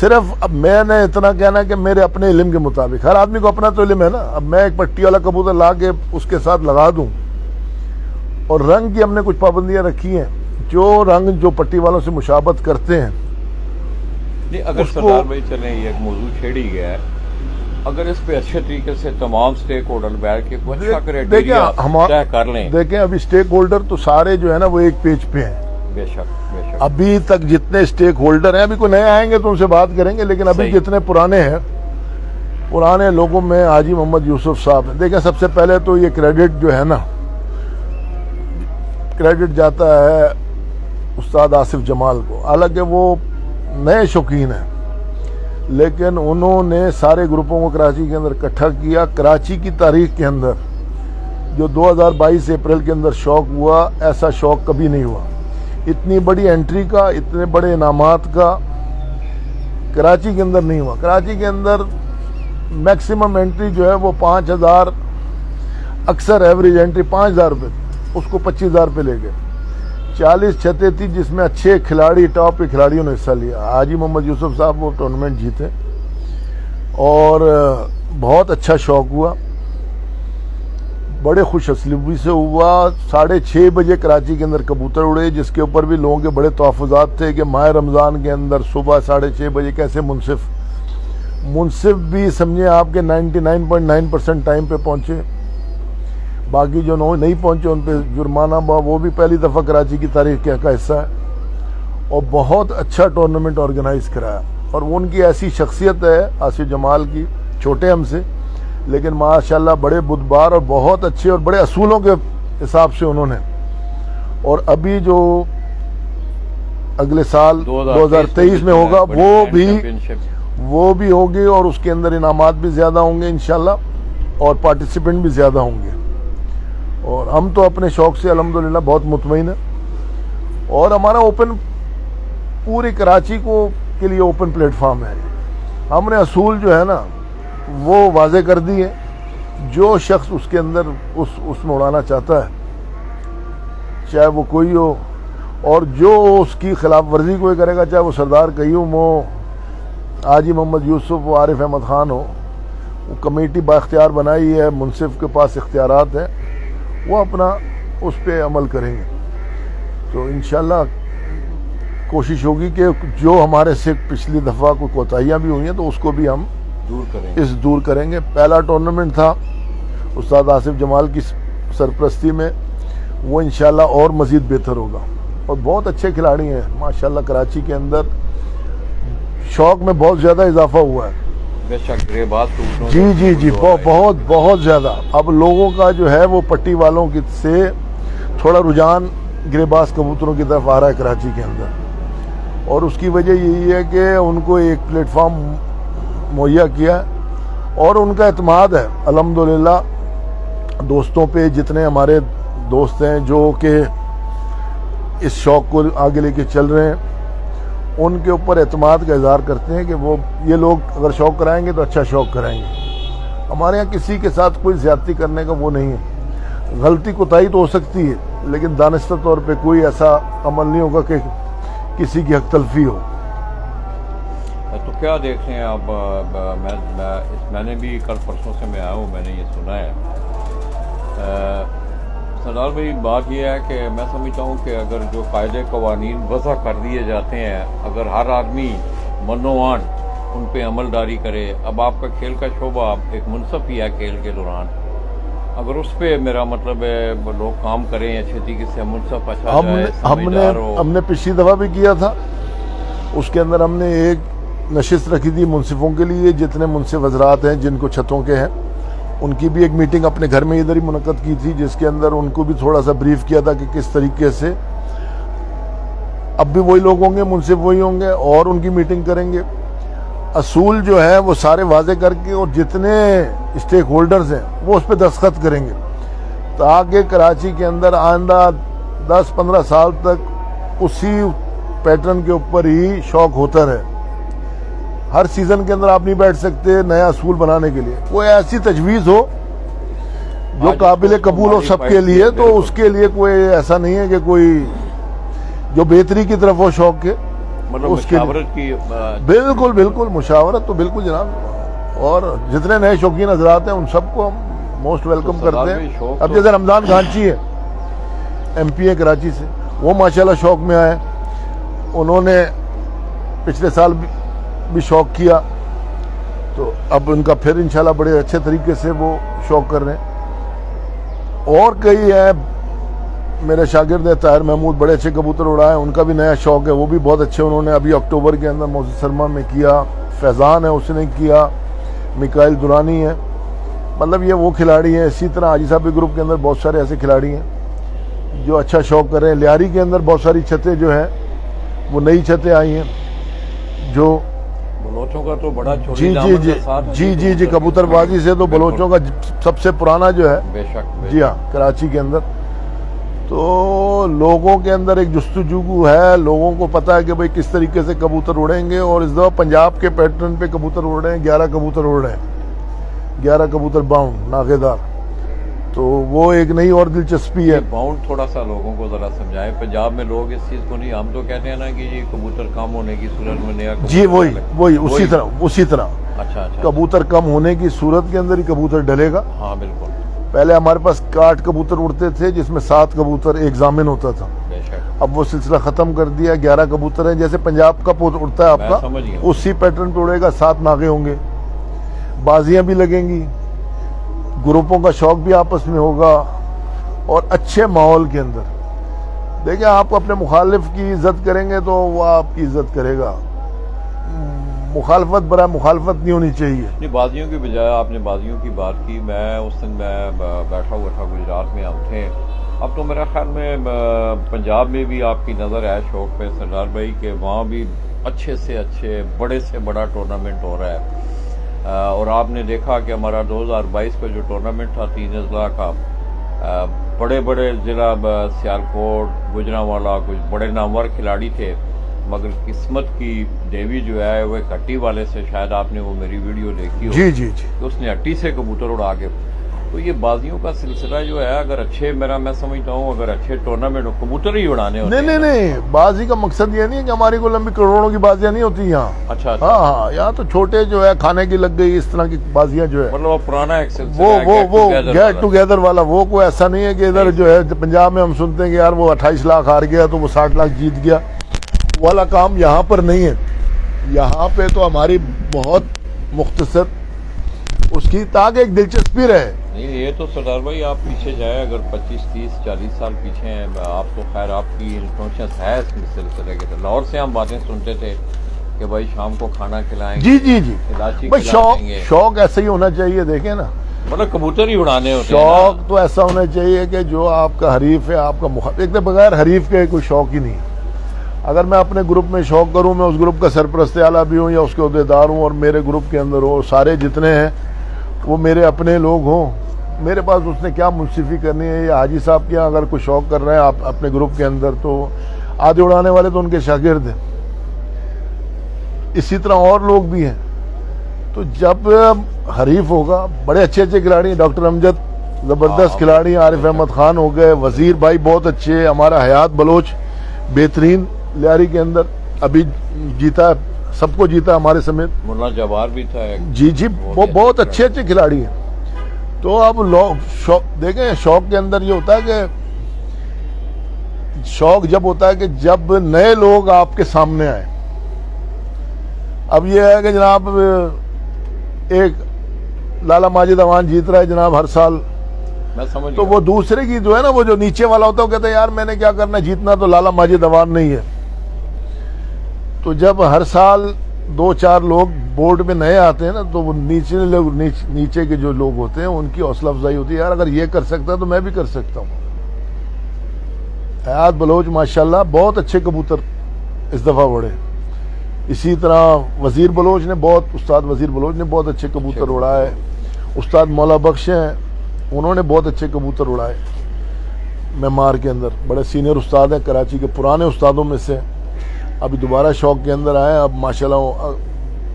صرف اب میں نے اتنا کہنا کہ میرے اپنے علم کے مطابق، ہر آدمی کو اپنا تو علم ہے نا. اب میں ایک پٹی والا کبوتر لا کے اس کے ساتھ لگا دوں، اور رنگ کی ہم نے کچھ پابندیاں رکھی ہیں، جو رنگ جو پٹی والوں سے مشابہت کرتے ہیں. اگر سردار بھائی چلیں، یہ ایک موضوع چھیڑی گیا ہے، اگر اس پہ اچھے طریقے سے تمام سٹیک ہولڈر بیٹھ کے کوئی اچھا کرائٹیریا طے کر لیں. دیکھیں ابھی سٹیک ہولڈر تو سارے جو ہے نا وہ ایک پیج پہ ہیں. بے شک بے شک. ابھی تک جتنے سٹیک ہولڈر ہیں، ابھی کوئی نئے آئیں گے تو ان سے بات کریں گے، لیکن ابھی جتنے پرانے ہیں، پرانے لوگوں میں حاجی محمد یوسف صاحب ہیں. دیکھیں سب سے پہلے تو یہ کریڈٹ جو ہے نا، کریڈٹ جاتا ہے استاد آصف جمال کو. حالانکہ وہ نئے شوقین ہیں، لیکن انہوں نے سارے گروپوں کو کراچی کے اندر اکٹھا کیا. کراچی کی تاریخ کے اندر جو 2022 اپریل کے اندر شوق ہوا، ایسا شوق کبھی نہیں ہوا. اتنی بڑی انٹری کا، اتنے بڑے انعامات کا کراچی کے اندر نہیں ہوا. کراچی کے اندر میکسیمم انٹری جو ہے وہ 5000، اکثر ایوریج انٹری 5000 روپے، اس کو 25000 پہ لے گئے. 40 چھتیں تھی جس میں اچھے کھلاڑی، ٹاپ کے کھلاڑیوں نے حصہ لیا. حاجی محمد یوسف صاحب وہ ٹورنامنٹ جیتے اور بہت اچھا شوق ہوا، بڑے خوش اسلوبی سے ہوا. 6:30 بجے کراچی کے اندر کبوتر اڑے، جس کے اوپر بھی لوگوں کے بڑے تحفظات تھے کہ ماہ رمضان کے اندر صبح 6:30 بجے کیسے منصف بھی سمجھیں آپ کے 99.9% ٹائم پہ پہنچے. باقی جو نہیں پہنچے ان پہ جرمانہ وہ بھی پہلی دفعہ کراچی کی تاریخ کا حصہ ہے. اور بہت اچھا ٹورنامنٹ آرگنائز کرایا. اور ان کی ایسی شخصیت ہے آصف جمال کی، چھوٹے ہم سے، لیکن ماشاءاللہ بڑے بردبار اور بہت اچھے اور بڑے اصولوں کے حساب سے انہوں نے. اور ابھی جو اگلے سال 2023 میں ہوگا وہ بھی ہوگی، اور اس کے اندر انعامات بھی زیادہ ہوں گے انشاءاللہ، اور پارٹیسپینٹ بھی زیادہ ہوں گے. اور ہم تو اپنے شوق سے الحمدللہ بہت مطمئن ہیں. اور ہمارا اوپن پوری کراچی کے لیے اوپن پلیٹ فارم ہے. ہم نے اصول جو ہے نا وہ واضح کر دی ہے. جو شخص اس کے اندر اس میں اڑانا چاہتا ہے، چاہے وہ کوئی ہو، اور جو اس کی خلاف ورزی کوئی کرے گا، چاہے وہ سردار قیوم ہو، حاجی محمد یوسف ہو، عارف احمد خان ہو، وہ کمیٹی با اختیار بنائی ہے، منصف کے پاس اختیارات ہیں، وہ اپنا اس پہ عمل کریں گے. تو انشاءاللہ کوشش ہوگی کہ جو ہمارے سے پچھلی دفعہ کوئی کوتاہیاں بھی ہوئی ہیں تو اس کو بھی ہم دور کریں گے. پہلا ٹورنامنٹ تھا استاد آصف جمال کی سرپرستی میں، وہ انشاءاللہ اور مزید بہتر ہوگا. اور بہت اچھے کھلاڑی ہیں ماشاءاللہ. کراچی کے اندر شوق میں بہت زیادہ اضافہ ہوا ہے. بے شک گرے باز جی بہت زیادہ. اب لوگوں کا جو ہے وہ پٹی والوں سے تھوڑا رجحان گرے باز کبوتروں کی طرف آ رہا ہے کراچی کے اندر. اور اس کی وجہ یہی ہے کہ ان کو ایک پلیٹ فارم مہیا کیا ہے، اور ان کا اعتماد ہے الحمدللہ. دوستوں پہ جتنے ہمارے دوست ہیں جو کہ اس شوق کو آگے لے کے چل رہے ہیں، ان کے اوپر اعتماد کا اظہار کرتے ہیں کہ یہ لوگ اگر شوق کرائیں گے تو اچھا شوق کرائیں گے. ہمارے ہاں کسی کے ساتھ کوئی زیادتی کرنے کا وہ نہیں ہے. غلطی کوتاہی تو ہو سکتی ہے، لیکن دانستہ طور پہ کوئی ایسا عمل نہیں ہوگا کہ کسی کی حق تلفی ہو. تو کیا دیکھ رہے ہیں آپ؟ میں نے بھی کل پرسوں سے میں آیا ہوں، میں نے یہ سنا ہے سردار بھائی. بات یہ ہے کہ میں سمجھتا ہوں کہ اگر جو قاعدے قوانین وضع کر دیے جاتے ہیں، اگر ہر آدمی منوان ان پہ عمل داری کرے. اب آپ کا کھیل کا شعبہ ایک منصف ہی ہے کھیل کے دوران، اگر اس پہ میرا مطلب ہے لوگ کام کریں اچھے طریقے سے، منصف اچھا جائے، سمجھدار ہو. ہم نے پچھلی دفعہ بھی کیا تھا، اس کے اندر ہم نے ایک نشست رکھی تھی منصفوں کے لیے. جتنے منصف حضرات ہیں جن کو چھتوں کے ہیں، ان کی بھی ایک میٹنگ اپنے گھر میں ادھر ہی منعقد کی تھی، جس کے اندر ان کو بھی تھوڑا سا بریف کیا تھا کہ کس طریقے سے. اب بھی وہی لوگ ہوں گے، منصف وہی ہوں گے، اور ان کی میٹنگ کریں گے. اصول جو ہے وہ سارے واضح کر کے، اور جتنے اسٹیک ہولڈرز ہیں وہ اس پہ دستخط کریں گے، تاکہ کراچی کے اندر آئندہ 10-15 سال تک اسی پیٹرن کے اوپر ہی شوق ہوتا رہے. ہر سیزن کے اندر آپ نہیں بیٹھ سکتے نیا اصول بنانے کے لیے. کوئی ایسی تجویز ہو جو قابل قبول ہو سب کے لیے، تو اس کے لیے کوئی ایسا نہیں ہے کہ کوئی جو بہتری کی طرف ہو شوق کے. مطلب اس کے مشاورت کی بالکل بالکل مشاورت تو بالکل جناب، اور جتنے نئے شوقین حضرات ہیں ان سب کو ہم موسٹ ویلکم کرتے ہیں. اب جیسے رمضان گھانچی ہے ایم پی ہے کراچی سے، وہ ماشاءاللہ شوق میں آئے، انہوں نے پچھلے سال بھی شوق کیا، تو اب ان کا پھر انشاءاللہ بڑے اچھے طریقے سے وہ شوق کر رہے ہیں. اور کئی ہیں میرے شاگرد ہیں طاہر محمود، بڑے اچھے کبوتر اڑائے، ان کا بھی نیا شوق ہے، وہ بھی بہت اچھے انہوں نے ابھی اکتوبر کے اندر موسم سرما میں کیا. فیضان ہے اس نے کیا، میکائل دورانی ہے، مطلب یہ وہ کھلاڑی ہیں. اسی طرح حاجی صاحب کے گروپ کے اندر بہت سارے ایسے کھلاڑی ہیں جو اچھا شوق کر رہے ہیں. لیاری کے اندر بہت ساری چھتیں جو ہیں وہ نئی چھتیں آئی ہیں جو بلوچوں کا تو بڑا جی کبوتر بازی سے تو بلوچوں کا سب سے پرانا جو ہے، بے شک جی ہاں کراچی کے اندر. تو لوگوں کے اندر ایک جستجو ہے، لوگوں کو پتہ ہے کہ بھئی کس طریقے سے کبوتر اڑیں گے، اور اس دفعہ پنجاب کے پیٹرن پہ کبوتر اڑ رہے ہیں. 11 کبوتر اڑ رہے ہیں، 11 کبوتر باؤنڈ ناغے دار. تو وہ ایک نئی اور دلچسپی ہے. باؤنڈ تھوڑا سا لوگوں کو ذرا سمجھائیں، پنجاب میں لوگ اس چیز کو نہیں، ہم تو کہتے ہیں نا کہ یہ کبوتر کم ہونے کی صورت میں نیا جی وہی اسی طرح اچھا کبوتر کم ہونے کی صورت کے اندر ہی کبوتر ڈلے گا. ہاں بالکل. پہلے ہمارے پاس 60 کبوتر اڑتے تھے جس میں 7 کبوتر ایک ضامن ہوتا تھا، بے شک. اب وہ سلسلہ ختم کر دیا. 11 کبوتر ہیں، جیسے پنجاب کا اڑتا ہے آپ کا، سمجھ گیا. اسی پیٹرن پہ اڑے گا. 7 ناغے ہوں گے، بازیاں بھی لگیں گی، گروپوں کا شوق بھی آپس میں ہوگا، اور اچھے ماحول کے اندر. دیکھیں آپ اپنے مخالف کی عزت کریں گے تو وہ آپ کی عزت کرے گا. مخالفت برائے مخالفت نہیں ہونی چاہیے. نہیں، بازیوں کی بجائے آپ نے بازیوں کی بات کی. میں اس دن میں بیٹھا ہوا تھا گجرات میں، ہم تھے. اب تو میرے خیال میں پنجاب میں بھی آپ کی نظر ہے شوق پہ سردار بھائی کہ وہاں بھی اچھے سے اچھے بڑے سے بڑا ٹورنامنٹ ہو رہا ہے. اور آپ نے دیکھا کہ ہمارا 2022 کا جو ٹورنامنٹ تھا 3 اضلاع کا، بڑے بڑے ضلع سیالکوٹ، گوجرانوالا، کچھ بڑے نامور کھلاڑی تھے، مگر قسمت کی دیوی جو ہے وہ ایک ہٹی والے سے، شاید آپ نے وہ میری ویڈیو دیکھی ہو جی کہ اس نے ہٹی سے کبوتر اڑا کے. تو یہ بازیوں کا سلسلہ جو ہے، اگر اچھے میں سمجھتا ہوں اگر اچھے ٹورنامنٹ ہو کبوتر ہی اڑانے ہوتے ہیں. نہیں بازی کا مقصد یہ نہیں ہے کہ ہماری کو لمبی کروڑوں کی بازیاں نہیں ہوتی یہاں. اچھا ہاں یہاں تو چھوٹے جو ہے کھانے کی لگ گئی اس طرح کی بازیاں جو ہے، مطلب وہ پرانا ایک سلسلہ وہ گیٹ ٹوگیدر والا. وہ کوئی ایسا نہیں ہے کہ ادھر جو ہے پنجاب میں ہم سنتے ہیں کہ یار وہ 28 لاکھ ہار گیا تو وہ 60 لاکھ جیت گیا والا کام یہاں پر نہیں ہے. یہاں پہ تو ہماری بہت مختصر اس کی تاکہ ایک دلچسپی رہے. نہیں، یہ تو سردار بھائی آپ پیچھے جائیں، اگر 25 30 40 سال پیچھے ہیں آپ تو خیر آپ کی انفلوئنس ہے اس سلسلے کے. لاہور سے ہم باتیں سنتے تھے کہ بھائی شام کو کھانا کھلائیں گے، جی الائچی بھائی کھلائیں گے. شوق ایسا ہی ہونا چاہیے. دیکھیں نا، مطلب کبوتر ہی اڑانے ہوتے ہیں. شوق تو ایسا ہونا چاہیے کہ جو آپ کا حریف ہے، آپ کا ایک بغیر حریف کے کوئی شوق ہی نہیں. اگر میں اپنے گروپ میں شوق کروں، میں اس گروپ کا سرپرست اعلیٰ بھی ہوں یا اس کے عہدیدار ہوں، اور میرے گروپ کے اندر ہو سارے جتنے ہیں وہ میرے اپنے لوگ ہوں، میرے پاس اس نے کیا منصفی کرنی ہے. یا حاجی صاحب کے اگر کوئی شوق کر رہے ہیں آپ اپنے گروپ کے اندر، تو آدھے اڑانے والے تو ان کے شاگرد ہیں، اسی طرح اور لوگ بھی ہیں. تو جب حریف ہوگا، بڑے اچھے کھلاڑی ہیں. ڈاکٹر امجد زبردست کھلاڑی، عارف احمد خان ہو گئے، وزیر بھائی بہت اچھے، ہمارا حیات بلوچ بہترین لیاری کے اندر ابھی جیتا، سب کو جیتا ہمارے سمیت. ملا جوار بھی تھا. جی وہ بہت اچھے کھلاڑی ہیں. تو اب لوگ دیکھیں شوق کے اندر یہ ہوتا ہے کہ شوق جب ہوتا ہے کہ جب نئے لوگ آپ کے سامنے آئے. اب یہ ہے کہ جناب ایک لالا ماجد اوان جیت رہا ہے جناب ہر سال، میں سمجھ تو وہ دوسرے کی جو ہے نا، وہ جو نیچے والا ہوتا ہے وہ کہتا ہے یار میں نے کیا کرنا، جیتنا تو لالا ماجد اوان نہیں ہے. تو جب ہر سال 2-4 لوگ بورڈ میں نئے آتے ہیں نا، تو وہ نیچے کے جو لوگ ہوتے ہیں ان کی حوصلہ افزائی ہوتی ہے، یار اگر یہ کر سکتا ہے تو میں بھی کر سکتا ہوں. حیات بلوچ ماشاءاللہ بہت اچھے کبوتر اس دفعہ اڑے. اسی طرح وزیر بلوچ نے استاد وزیر بلوچ نے بہت اچھے کبوتر اڑائے. استاد مولا بخش ہیں، انہوں نے بہت اچھے کبوتر اڑائے. معمار کے اندر بڑے سینئر استاد ہیں، کراچی کے پرانے استادوں میں سے، ابھی دوبارہ شوق کے اندر آئے. اب ماشاءاللہ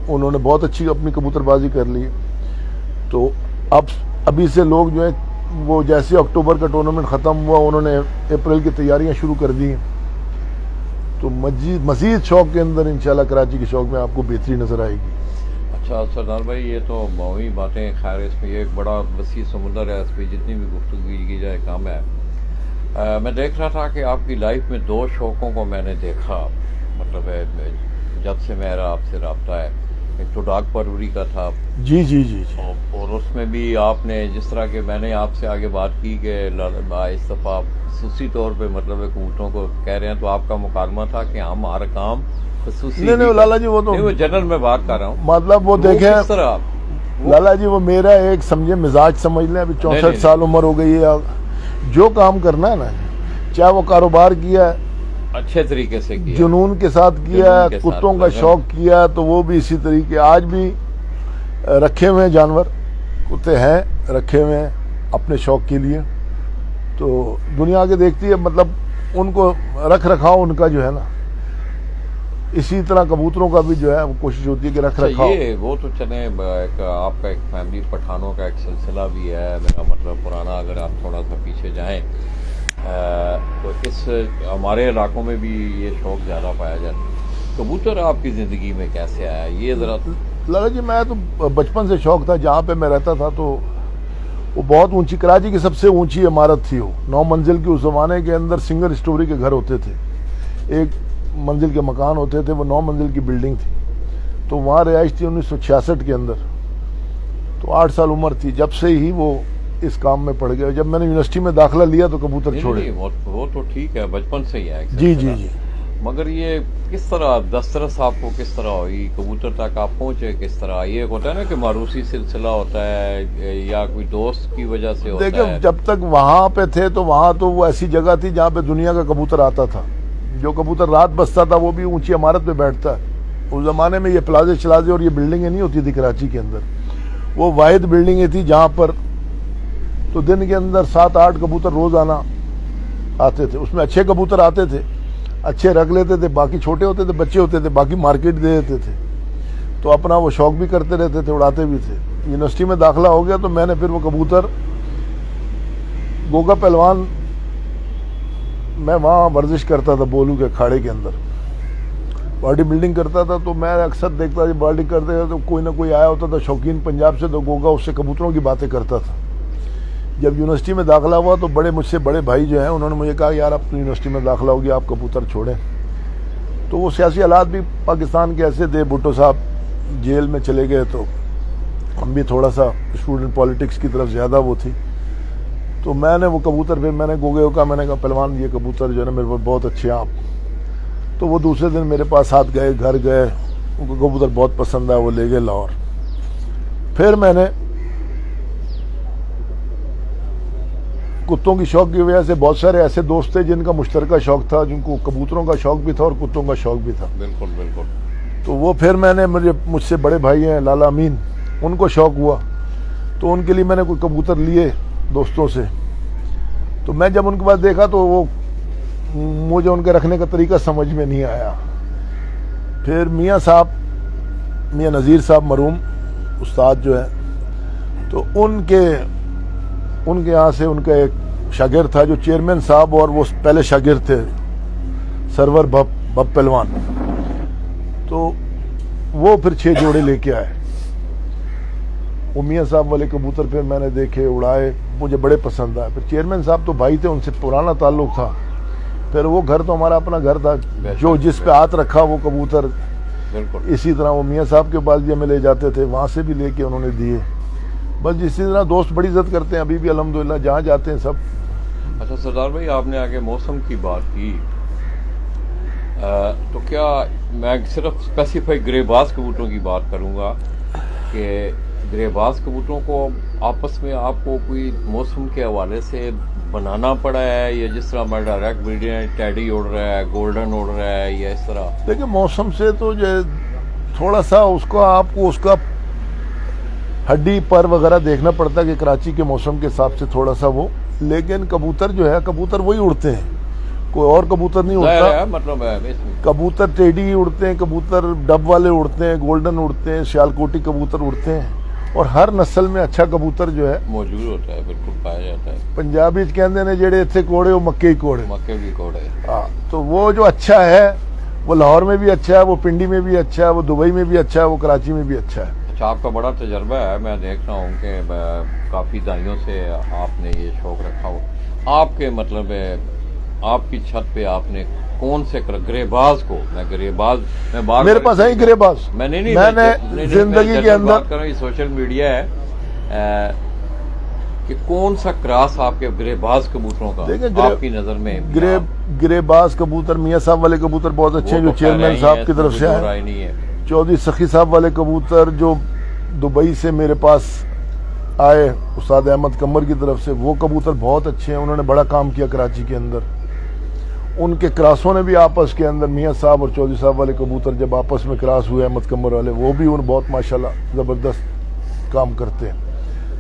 انہوں نے بہت اچھی اپنی کبوتر بازی کر لی. تو ابھی سے لوگ جو ہیں وہ جیسے اکتوبر کا ٹورنامنٹ ختم ہوا، انہوں نے اپریل کی تیاریاں شروع کر دی. تو مزید شوق کے اندر انشاءاللہ کراچی کے شوق میں آپ کو بہتری نظر آئے گی. اچھا سردار بھائی، یہ تو وہی باتیں، خیر اس میں یہ ایک بڑا وسیع سمندر ہے، اس پہ جتنی بھی گفتگو کی جائے کم ہے. میں دیکھ رہا تھا کہ آپ کی لائف میں 2 شوقوں کو میں نے دیکھا، مطلب ہے جب سے میرا آپ سے رابطہ ہے. ایک تو ڈاگ پروری کا تھا، جی جی جی جی. اور اس میں بھی آپ نے جس طرح کہ میں نے آپ سے آگے بات کی کہ اس دفعہ خصوصی طور پہ مطلب کبوتروں کو کہہ رہے ہیں، تو آپ کا مکالمہ تھا کہ ہم ہر کام خصوصی نہیں لالا جی، وہ تو نہیں، وہ جنرل میں بات کر رہا ہوں. مطلب وہ دیکھیں کس طرح لالا جی، وہ میرا ایک سمجھے مزاج سمجھ لیں. ابھی 64 سال عمر ہو گئی ہے. جو کام کرنا ہے نا، چاہے وہ کاروبار کیا ہے اچھے طریقے سے کیا، جنون کے ساتھ کیا ہے، کتوں کا شوق کیا تو وہ بھی اسی طریقے. آج بھی رکھے ہوئے ہیں جانور، کتے ہیں رکھے ہوئے ہیں اپنے شوق کے لیے. تو دنیا آگے دیکھتی ہے، مطلب ان کو رکھ رکھاؤ ان کا جو ہے نا، اسی طرح کبوتروں کا بھی جو ہے وہ کوشش ہوتی ہے کہ رکھ رکھاؤ. یہ وہ تو چلیں، آپ کا ایک فیملی پٹھانوں کا ایک سلسلہ بھی ہے، میرا مطلب پرانا. اگر آپ تھوڑا سا پیچھے جائیں تو اس ہمارے علاقوں میں بھی یہ شوق زیادہ پایا جاتا ہے. کبوتر آپ کی زندگی میں کیسے آیا یہ ذرا؟ لالا جی، میں تو بچپن سے شوق تھا. جہاں پہ میں رہتا تھا تو وہ بہت اونچی، کراچی کی سب سے اونچی عمارت تھی. وہ 9 منزل کی. اس زمانے کے اندر سنگل اسٹوری کے گھر ہوتے تھے، 1 منزل کے مکان ہوتے تھے. وہ 9 منزل کی بلڈنگ تھی. تو وہاں رہائش تھی 1966 کے اندر. تو 8 سال عمر تھی جب سے ہی وہ اس کام میں پڑ گیا. جب میں نے یونیورسٹی میں داخلہ لیا تو کبوتر چھوڑے. وہ تو ٹھیک ہے، بچپن سے ہی ہے. جی جی جی. مگر یہ کس طرح دسترس آپ کو کس طرح ہوئی کبوتر تک آپ پہنچے؟ کس طرح یہ ہوتا ہے نا کہ معروسی سلسلہ ہوتا ہے یا کوئی دوست کی وجہ سے ہوتا ہے؟ دیکھیں، جب تک وہاں پہ تھے تو وہاں تو وہ ایسی جگہ تھی جہاں پہ دنیا کا کبوتر آتا تھا. جو کبوتر رات بستا تھا وہ بھی اونچی عمارت پہ بیٹھتا ہے. اس زمانے میں یہ پلازے شلازے اور یہ بلڈنگیں نہیں ہوتی تھی کراچی کے اندر. وہ واحد بلڈنگیں تھی جہاں پر تو دن کے اندر 7-8 کبوتر روزانہ آتے تھے. اس میں اچھے کبوتر آتے تھے، اچھے رکھ لیتے تھے. باقی چھوٹے ہوتے تھے، بچے ہوتے تھے، باقی مارکیٹ دے دیتے تھے. تو اپنا وہ شوق بھی کرتے رہتے تھے، اڑاتے بھی تھے. یونیورسٹی میں داخلہ ہو گیا تو میں نے پھر وہ کبوتر گوگا پہلوان، میں وہاں ورزش کرتا تھا بولو کے کھاڑے کے اندر، باڈی بلڈنگ کرتا تھا. تو میں اکثر دیکھتا تھا باڈی کرتے تھے تو کوئی نہ کوئی آیا ہوتا تھا شوقین پنجاب سے، تو گوگا اس سے کبوتروں کی باتیں کرتا تھا. جب یونیورسٹی میں داخلہ ہوا تو مجھ سے بڑے بھائی جو ہیں انہوں نے مجھے کہا یار اب یونیورسٹی میں داخلہ ہوگی، آپ کبوتر چھوڑیں. تو وہ سیاسی حالات بھی پاکستان کے ایسے تھے، بھٹو صاحب جیل میں چلے گئے تو ہم بھی تھوڑا سا اسٹوڈنٹ پالیٹکس کی طرف زیادہ وہ تھی. تو میں نے وہ کبوتر پھر میں نے گوگے کا میں نے کہا پہلوان یہ کبوتر جو ہے نا میرے پاس بہت اچھے ہیں آپ. تو وہ دوسرے دن میرے پاس ساتھ گئے، گھر گئے، ان کو کبوتر بہت پسند آیا، وہ لے گئے لاہور. پھر میں نے کتوں کی شوق کی وجہ سے بہت سارے ایسے دوست تھے جن کا مشترکہ شوق تھا، جن کو کبوتروں کا شوق بھی تھا اور کتوں کا شوق بھی تھا. بالکل بالکل. تو وہ پھر میں نے مجھ سے بڑے بھائی ہیں لالا امین، ان کو شوق ہوا تو ان کے لیے میں نے کوئی کبوتر لیے دوستوں سے. تو میں جب ان کے پاس دیکھا تو وہ مجھے ان کے رکھنے کا طریقہ سمجھ میں نہیں آیا. پھر میاں نذیر صاحب مرحوم استاد جو ہے، تو ان کے یہاں سے ان کا ایک شاگرد تھا جو چیئرمین صاحب، اور وہ پہلے شاگرد تھے سرور بب پہلوان. تو وہ پھر 6 جوڑے لے کے آئے. وہ میاں صاحب والے کبوتر پھر میں نے دیکھے، اڑائے، مجھے بڑے پسند آئے. پھر چیئرمین صاحب تو بھائی تھے، ان سے پرانا تعلق تھا. پھر وہ گھر تو ہمارا اپنا گھر تھا، جو جس پہ ہاتھ رکھا وہ کبوتر. بالکل اسی طرح وہ میاں صاحب کے پاس بھی ہمیں لے جاتے تھے، وہاں سے بھی لے کے انہوں نے دیے. بس اسی طرح دوست بڑی عزت کرتے ہیں ابھی بھی الحمدللہ، جہاں جاتے ہیں سب. اچھا سردار بھائی، آپ نے آگے موسم کی بات کی، تو کیا میں صرف اسپیسیفائی گرے باز کبوتروں کی بات کروں گا کہ گرے باز کبوتروں کو آپس میں آپ کو کوئی موسم کے حوالے سے بنانا پڑا ہے، یا جس طرح ہمارا ڈائریکٹ بریڈنگ ہے، ٹیڈی اڑ رہا ہے، گولڈن اڑ رہا ہے، یا اس طرح؟ دیکھیں موسم سے تو جو تھوڑا سا اس کو آپ کو اس کا ہڈی پر وغیرہ دیکھنا پڑتا ہے کہ کراچی کے موسم کے حساب سے تھوڑا سا وہ. لیکن کبوتر جو ہے کبوتر وہی اڑتے ہیں، کوئی اور کبوتر نہیں اڑتا. مطلب کبوتر ٹیڈی اڑتے ہیں، کبوتر ڈب والے اڑتے ہیں، گولڈن اڑتے ہیں، سیالکوٹی کبوتر اڑتے ہیں. اور ہر نسل میں اچھا کبوتر جو ہے موجود ہوتا ہے، بالکل پایا جاتا ہے. پنجابی کہتے ہیں جڑے اتنے کوڑے وہ مکے ہی کوڑے. مکے بھی کوڑے. ہاں، تو وہ جو اچھا ہے وہ لاہور میں بھی اچھا ہے, وہ پنڈی میں بھی اچھا ہے, وہ دبئی میں بھی اچھا ہے, وہ کراچی میں بھی اچھا ہے. اچھا, آپ کا بڑا تجربہ ہے, میں دیکھ رہا ہوں کہ کافی دہائیوں سے آپ نے یہ شوق رکھا ہو. آپ کے مطلب آپ کی چھت پہ آپ نے کون سے گریباز کو, میں بار میرے پاس ہے گریباز, میں نے زندگی کے اندر بات کر رہا ہوں, یہ سوشل میڈیا ہے کہ کون سا کراس آپ کے گریباز کبوتروں کا آپ کی نظر میں؟ گریباز کبوتر میاں صاحب والے کبوتر بہت اچھے ہیں جو چیئرمین صاحب کی طرف سے آئے. چودھری سخی صاحب والے کبوتر جو دبئی سے میرے پاس آئے استاد احمد قمر کی طرف سے, وہ کبوتر بہت اچھے ہیں, انہوں نے بڑا کام کیا کراچی کے اندر. ان کے کراسوں نے بھی آپس کے اندر میاں صاحب اور چودھری صاحب والے کبوتر جب آپس میں کراس ہوئے احمد قمر والے, وہ بھی ان بہت ماشاءاللہ زبردست کام کرتے ہیں.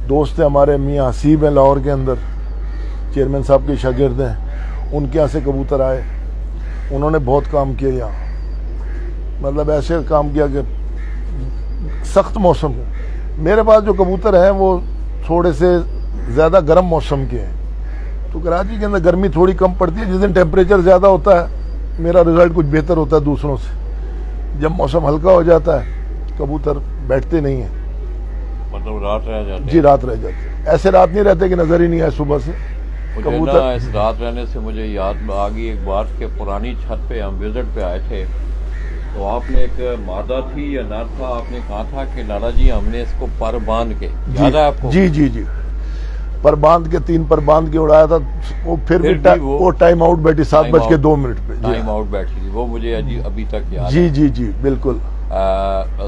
دوست ہیں ہمارے میاں حسیب ہیں لاہور کے اندر, چیئرمین صاحب کے شاگرد ہیں, ان کے یہاں سے کبوتر آئے, انہوں نے بہت کام کیا یہاں, مطلب ایسے کام کیا کہ سخت موسم. میرے پاس جو کبوتر ہیں وہ تھوڑے سے زیادہ گرم موسم کے ہیں, تو کراچی کے اندر گرمی تھوڑی کم پڑتی ہے. جس دن ٹیمپریچر زیادہ ہوتا ہے میرا رزلٹ کچھ بہتر ہوتا ہے دوسروں سے. جب موسم ہلکا ہو جاتا ہے کبوتر بیٹھتے نہیں ہیں, مطلب رات رہ جاتے ہیں. جی رات رہ جاتے ہیں, ایسے رات نہیں رہتے کہ نظر ہی نہیں آئے صبح سے کبوتر. اس رات رہنے سے مجھے یاد آ گئی ایک بات کہ پرانی چھت پہ ہم وزٹ پہ آئے تھے, تو آپ نے ایک مادہ تھی یا نر تھا, آپ نے کہا تھا کہ لالا جی ہم نے اس کو پر باندھ کے, یاد ہے آپ کو؟ جی پر باندھ کے 3 پر باندھ کے اڑایا تھا. وہ پھر بھی وہ ٹائم آؤٹ بیٹھی 7:02 پہ, ٹائم آؤٹ بیٹھی تھی, وہ مجھے ابھی تک یاد ہے. جی بالکل.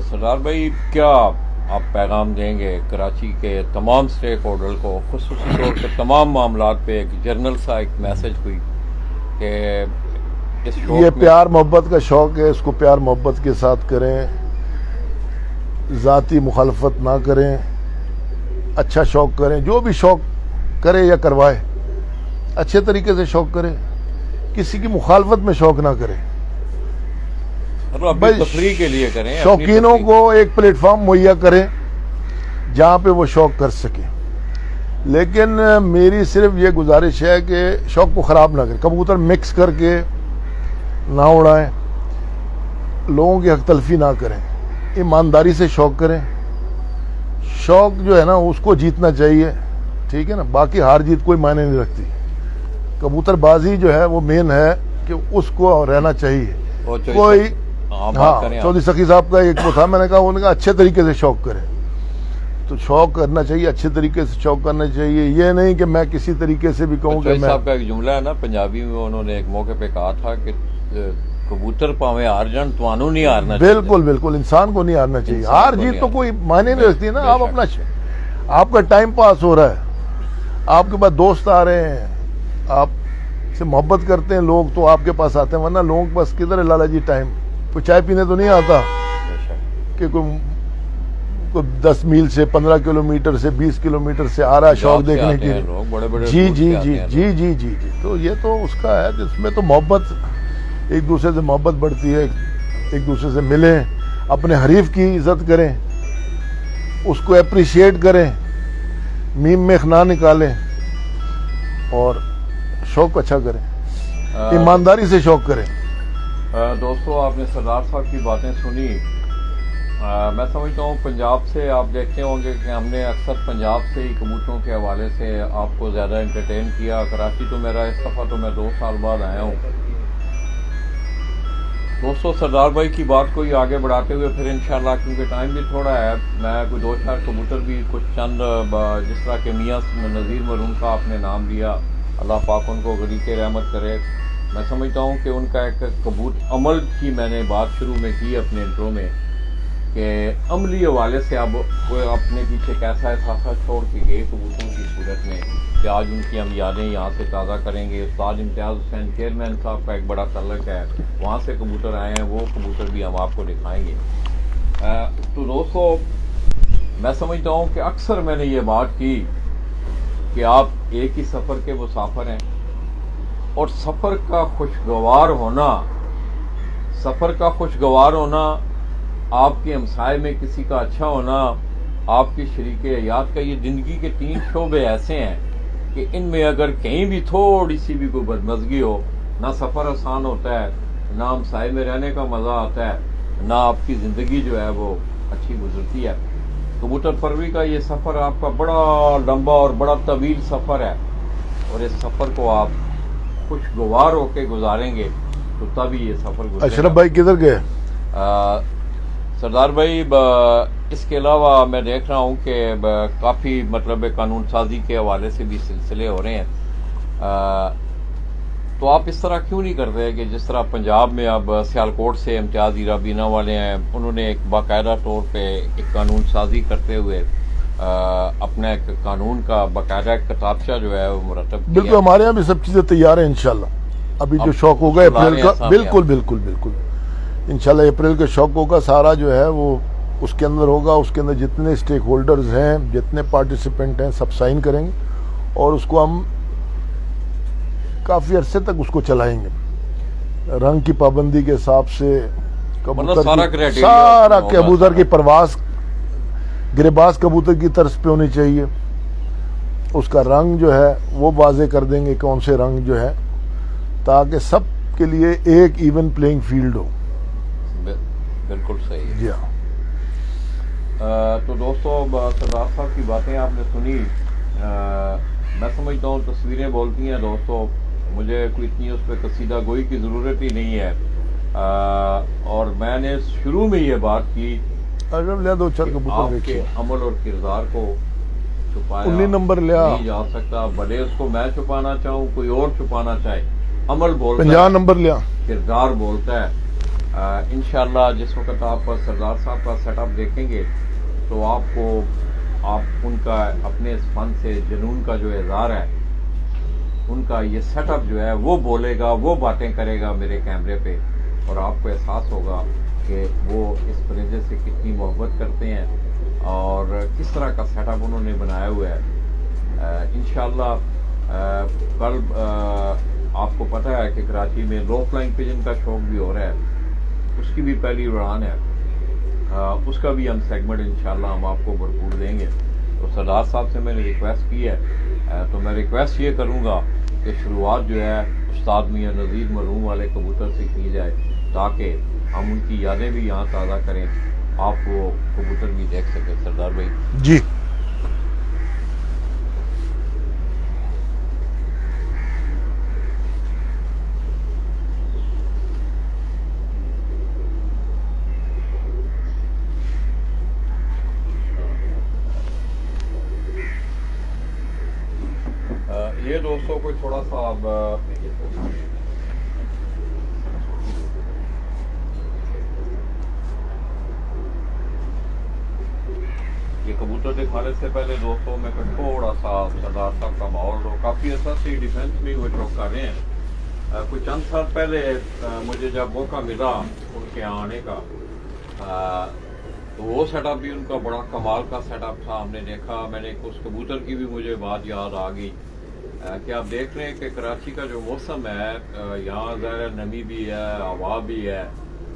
سردار بھائی کیا آپ پیغام دیں گے کراچی کے تمام اسٹیک ہولڈر کو, خصوصی طور پہ تمام معاملات پہ ایک جرنل سا ایک میسج ہوئی کہ یہ پیار محبت کا شوق ہے, اس کو پیار محبت کے ساتھ کریں, ذاتی مخالفت نہ کریں, اچھا شوق کریں. جو بھی شوق کرے یا کروائے اچھے طریقے سے شوق کرے, کسی کی مخالفت میں شوق نہ کرے. تفریح کے لیے کریں, شوقینوں کو ایک پلیٹ فارم مہیا کریں جہاں پہ وہ شوق کر سکیں. لیکن میری صرف یہ گزارش ہے کہ شوق کو خراب نہ کریں, کبوتر مکس کر کے نہ اڑائیں, لوگوں کی حق تلفی نہ کریں, ایمانداری سے شوق کریں. شوق جو ہے نا اس کو جیتنا چاہیے, ٹھیک ہے نا, باقی ہار جیت کوئی معنی نہیں رکھتی. کبوتر بازی جو ہے وہ مین ہے کہ اس کو رہنا چاہیے. کوئی چودھری سخی صاحب کا ایک وہ تھا, میں نے کہا انہوں نے کہا اچھے طریقے سے شوق کریں, تو شوق کرنا چاہیے, اچھے طریقے سے شوق کرنا چاہیے. یہ نہیں کہ میں کسی طریقے سے بھی کہوں کہ میں. صاحب کا ایک جملہ ہے نا پنجابی میں, انہوں نے ایک موقع پہ کہا تھا کہ کبوتر پاویں ہار جان توانو نہیں ہارنا چاہیے. بالکل انسان کو نہیں ہارنا چاہیے. ہار جیت تو کوئی معنی نہیں رکھتی نا. آپ اپنا, آپ کا ٹائم پاس ہو رہا ہے, آپ کے پاس دوست آ رہے ہیں, آپ سے محبت کرتے ہیں لوگ تو آپ کے پاس آتے ہیں, ورنہ لوگوں کے پاس کدھر ہے لالا جی ٹائم. کوئی چائے پینے تو نہیں آتا کہ کوئی 10 میل سے 15 کلومیٹر سے 20 کلومیٹر سے آ رہا ہے شوق دیکھنے کے لیے. جی. تو یہ تو اس کا ہے, جس میں تو محبت, ایک دوسرے سے محبت بڑھتی ہے, ایک دوسرے سے ملیں, اپنے حریف کی عزت کریں, اس کو اپریشیٹ کریں, میم میں نہ نکالیں, اور شوق اچھا کریں, ایمانداری سے شوق کریں. دوستو آپ نے سردار صاحب کی باتیں سنی. میں سمجھتا ہوں پنجاب سے آپ دیکھتے ہوں گے کہ ہم نے اکثر پنجاب سے ہی کبوتروں کے حوالے سے آپ کو زیادہ انٹرٹین کیا. کراچی تو میرا اس دفعہ تو میں 2 سال بعد آیا ہوں. دوستو سردار بھائی کی بات کو ہی آگے بڑھاتے ہوئے پھر انشاءاللہ, کیونکہ ٹائم بھی تھوڑا ہے, میں کوئی 2-4 کبوتر بھی کچھ چند, جس طرح کہ میاں نذیر مرون کا آپ نے نام لیا, اللہ پاک ان کو غریق رحمت کرے. میں سمجھتا ہوں کہ ان کا ایک عمل کی میں نے بات شروع میں کی اپنے انٹرو میں, کہ عملی حوالے سے اب وہ اپنے پیچھے کیسا احساسہ چھوڑ کے گئے کبوتروں کی صورت میں, کہ آج ان کی ہم یادیں یہاں سے تازہ کریں گے. استاد امتیاز حسین چیئرمین صاحب کا ایک بڑا تعلق ہے, وہاں سے کبوتر آئے ہیں, وہ کبوتر بھی ہم آپ کو دکھائیں گے. تو دوستو میں سمجھتا ہوں کہ اکثر میں نے یہ بات کی کہ آپ ایک ہی سفر کے مسافر ہیں, اور سفر کا خوشگوار ہونا, آپ کے ہمسائے میں کسی کا اچھا ہونا, آپ کی شریک حیات کا, یہ زندگی کے 3 شعبے ایسے ہیں کہ ان میں اگر کہیں بھی تھوڑی سی بھی کوئی بدمزگی ہو, نہ سفر آسان ہوتا ہے, نہ ہمسائے میں رہنے کا مزہ آتا ہے، نہ آپ کی زندگی جو ہے وہ اچھی گزرتی ہے۔ کبوتر پروری کا یہ سفر آپ کا بڑا لمبا اور بڑا طویل سفر ہے، اور اس سفر کو آپ خوشگوار ہو کے گزاریں گے تو تبھی یہ سفر گزرے گا۔ اشرف بھائی کدھر گئے؟ سردار بھائی اس کے علاوہ میں دیکھ رہا ہوں کہ کافی مطلب قانون سازی کے حوالے سے بھی سلسلے ہو رہے ہیں، تو آپ اس طرح کیوں نہیں کرتے کہ جس طرح پنجاب میں اب سیالکوٹ سے امتیازی رابینہ والے ہیں، انہوں نے ایک باقاعدہ طور پہ ایک قانون سازی کرتے ہوئے اپنا ایک قانون کا باقاعدہ ایک کتابچہ جو ہے وہ مرتب کیا۔ بالکل، ہمارے یہاں بھی سب چیزیں تیار ہیں انشاءاللہ۔ ابھی جو شوق ہوگا اپریل کا، بالکل بالکل بالکل انشاءاللہ اپریل کا شوق ہوگا، سارا جو ہے وہ اس کے اندر ہوگا، اس کے اندر جتنے اسٹیک ہولڈرز ہیں، جتنے پارٹیسپینٹ ہیں، سب سائن کریں گے اور اس کو ہم کافی عرصے تک اس کو چلائیں گے، رنگ کی پابندی کے حساب سے، سارا کبوتر کی پرواز گریباز کبوتر کی طرز پہ ہونی چاہیے، اس کا رنگ جو ہے وہ واضح کر دیں گے کون سے رنگ جو ہے، تاکہ سب کے لیے ایک ایون پلینگ فیلڈ ہو۔ بالکل صحیح۔ جی ہاں۔ تو دوستو، سردار صاحب کی باتیں آپ نے سنی، میں سمجھتا ہوں تصویریں بولتی ہیں دوستو، مجھے کوئی اتنی اس پہ قصیدہ گوئی کی ضرورت ہی نہیں ہے، اور میں نے شروع میں یہ بات کی آپ کے عمل اور کردار کو چھپایا نہیں جا سکتا، بھلے اس کو میں چھپانا چاہوں، کوئی اور چھپانا چاہے، عمل بولتا ہے، 50 نمبر لیا، کردار بولتا ہے۔ انشاءاللہ جس وقت آپ سردار صاحب کا سیٹ اپ دیکھیں گے تو آپ ان کا اپنے اس فن سے جنون کا جو اظہار ہے، ان کا یہ سیٹ اپ جو ہے وہ بولے گا، وہ باتیں کرے گا میرے کیمرے پہ، اور آپ کو احساس ہوگا کہ وہ اس پرندے سے کتنی محبت کرتے ہیں اور کس طرح کا سیٹ اپ انہوں نے بنایا ہوا ہے۔ انشاءاللہ کل آپ کو پتہ ہے کہ کراچی میں لو فلائنگ پجن کا شوق بھی ہو رہا ہے، اس کی بھی پہلی اڑان ہے، اس کا بھی ہم سیگمنٹ انشاءاللہ ہم آپ کو بھرپور دیں گے۔ تو سردار صاحب سے میں نے ریکویسٹ کی ہے، تو میں ریکویسٹ یہ کروں گا کہ شروعات جو ہے استاد میاں نذیر مرحوم والے کبوتر سے کی جائے، تاکہ ہم ان کی یادیں بھی یہاں تازہ کریں، آپ وہ کبوتر بھی دیکھ سکیں۔ سردار بھائی جی یہ دوستوں کو تھوڑا سا اب یہ کبوتر دکھانے سے پہلے دوستوں میں تھوڑا سا سردار صاحب کا ماحول ہو، کافی عرصہ سے ڈیفینس میں وہ شوق کر رہے ہیں۔ کچھ چند سال پہلے مجھے جب موقع ملا ان کے آنے کا، تو وہ سیٹ اپ بھی ان کا بڑا کمال کا سیٹ اپ تھا، ہم نے دیکھا، میں نے اس کبوتر کی بھی مجھے بات یاد آ گئی کہ آپ دیکھ رہے ہیں کہ کراچی کا جو موسم ہے، یہاں ظاہر نمی بھی ہے، ہوا بھی ہے،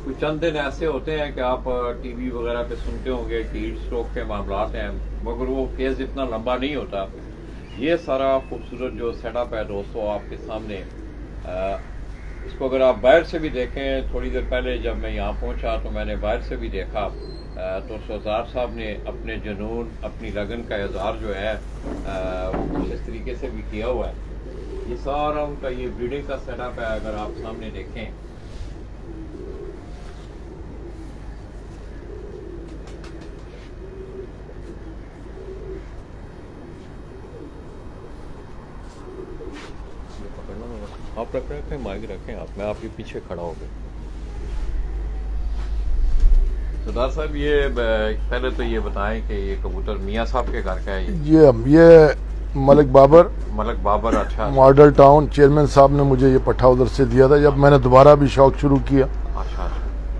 کچھ چند دن ایسے ہوتے ہیں کہ آپ ٹی وی وغیرہ پہ سنتے ہوں گے کہ ہیٹ اسٹروک کے معاملات ہیں، مگر وہ فیز اتنا لمبا نہیں ہوتا۔ یہ سارا خوبصورت جو سیٹ اپ ہے دوستو آپ کے سامنے، اس کو اگر آپ باہر سے بھی دیکھیں، تھوڑی دیر پہلے جب میں یہاں پہنچا تو میں نے باہر سے بھی دیکھا، تو سردار صاحب نے اپنے جنون، اپنی لگن کا اظہار جو ہے وہ کچھ اس طریقے سے بھی کیا ہوا ہے۔ یہ سارا ان کا یہ بریڈنگ کا سیٹ اپ ہے، اگر آپ سامنے دیکھیں، آپ رکھیں مائک رکھیں، آپ میں آپ کے پیچھے کھڑا ہو گیا۔ سردار صاحب یہ پہلے تو یہ بتائیں کہ یہ کبوتر میاں صاحب کے گھر کا ہے؟ یہ ملک بابر اچھا ماڈل ٹاؤن چیئرمین صاحب نے مجھے یہ پٹھا ادھر سے دیا تھا، جب میں نے دوبارہ بھی شوق شروع کیا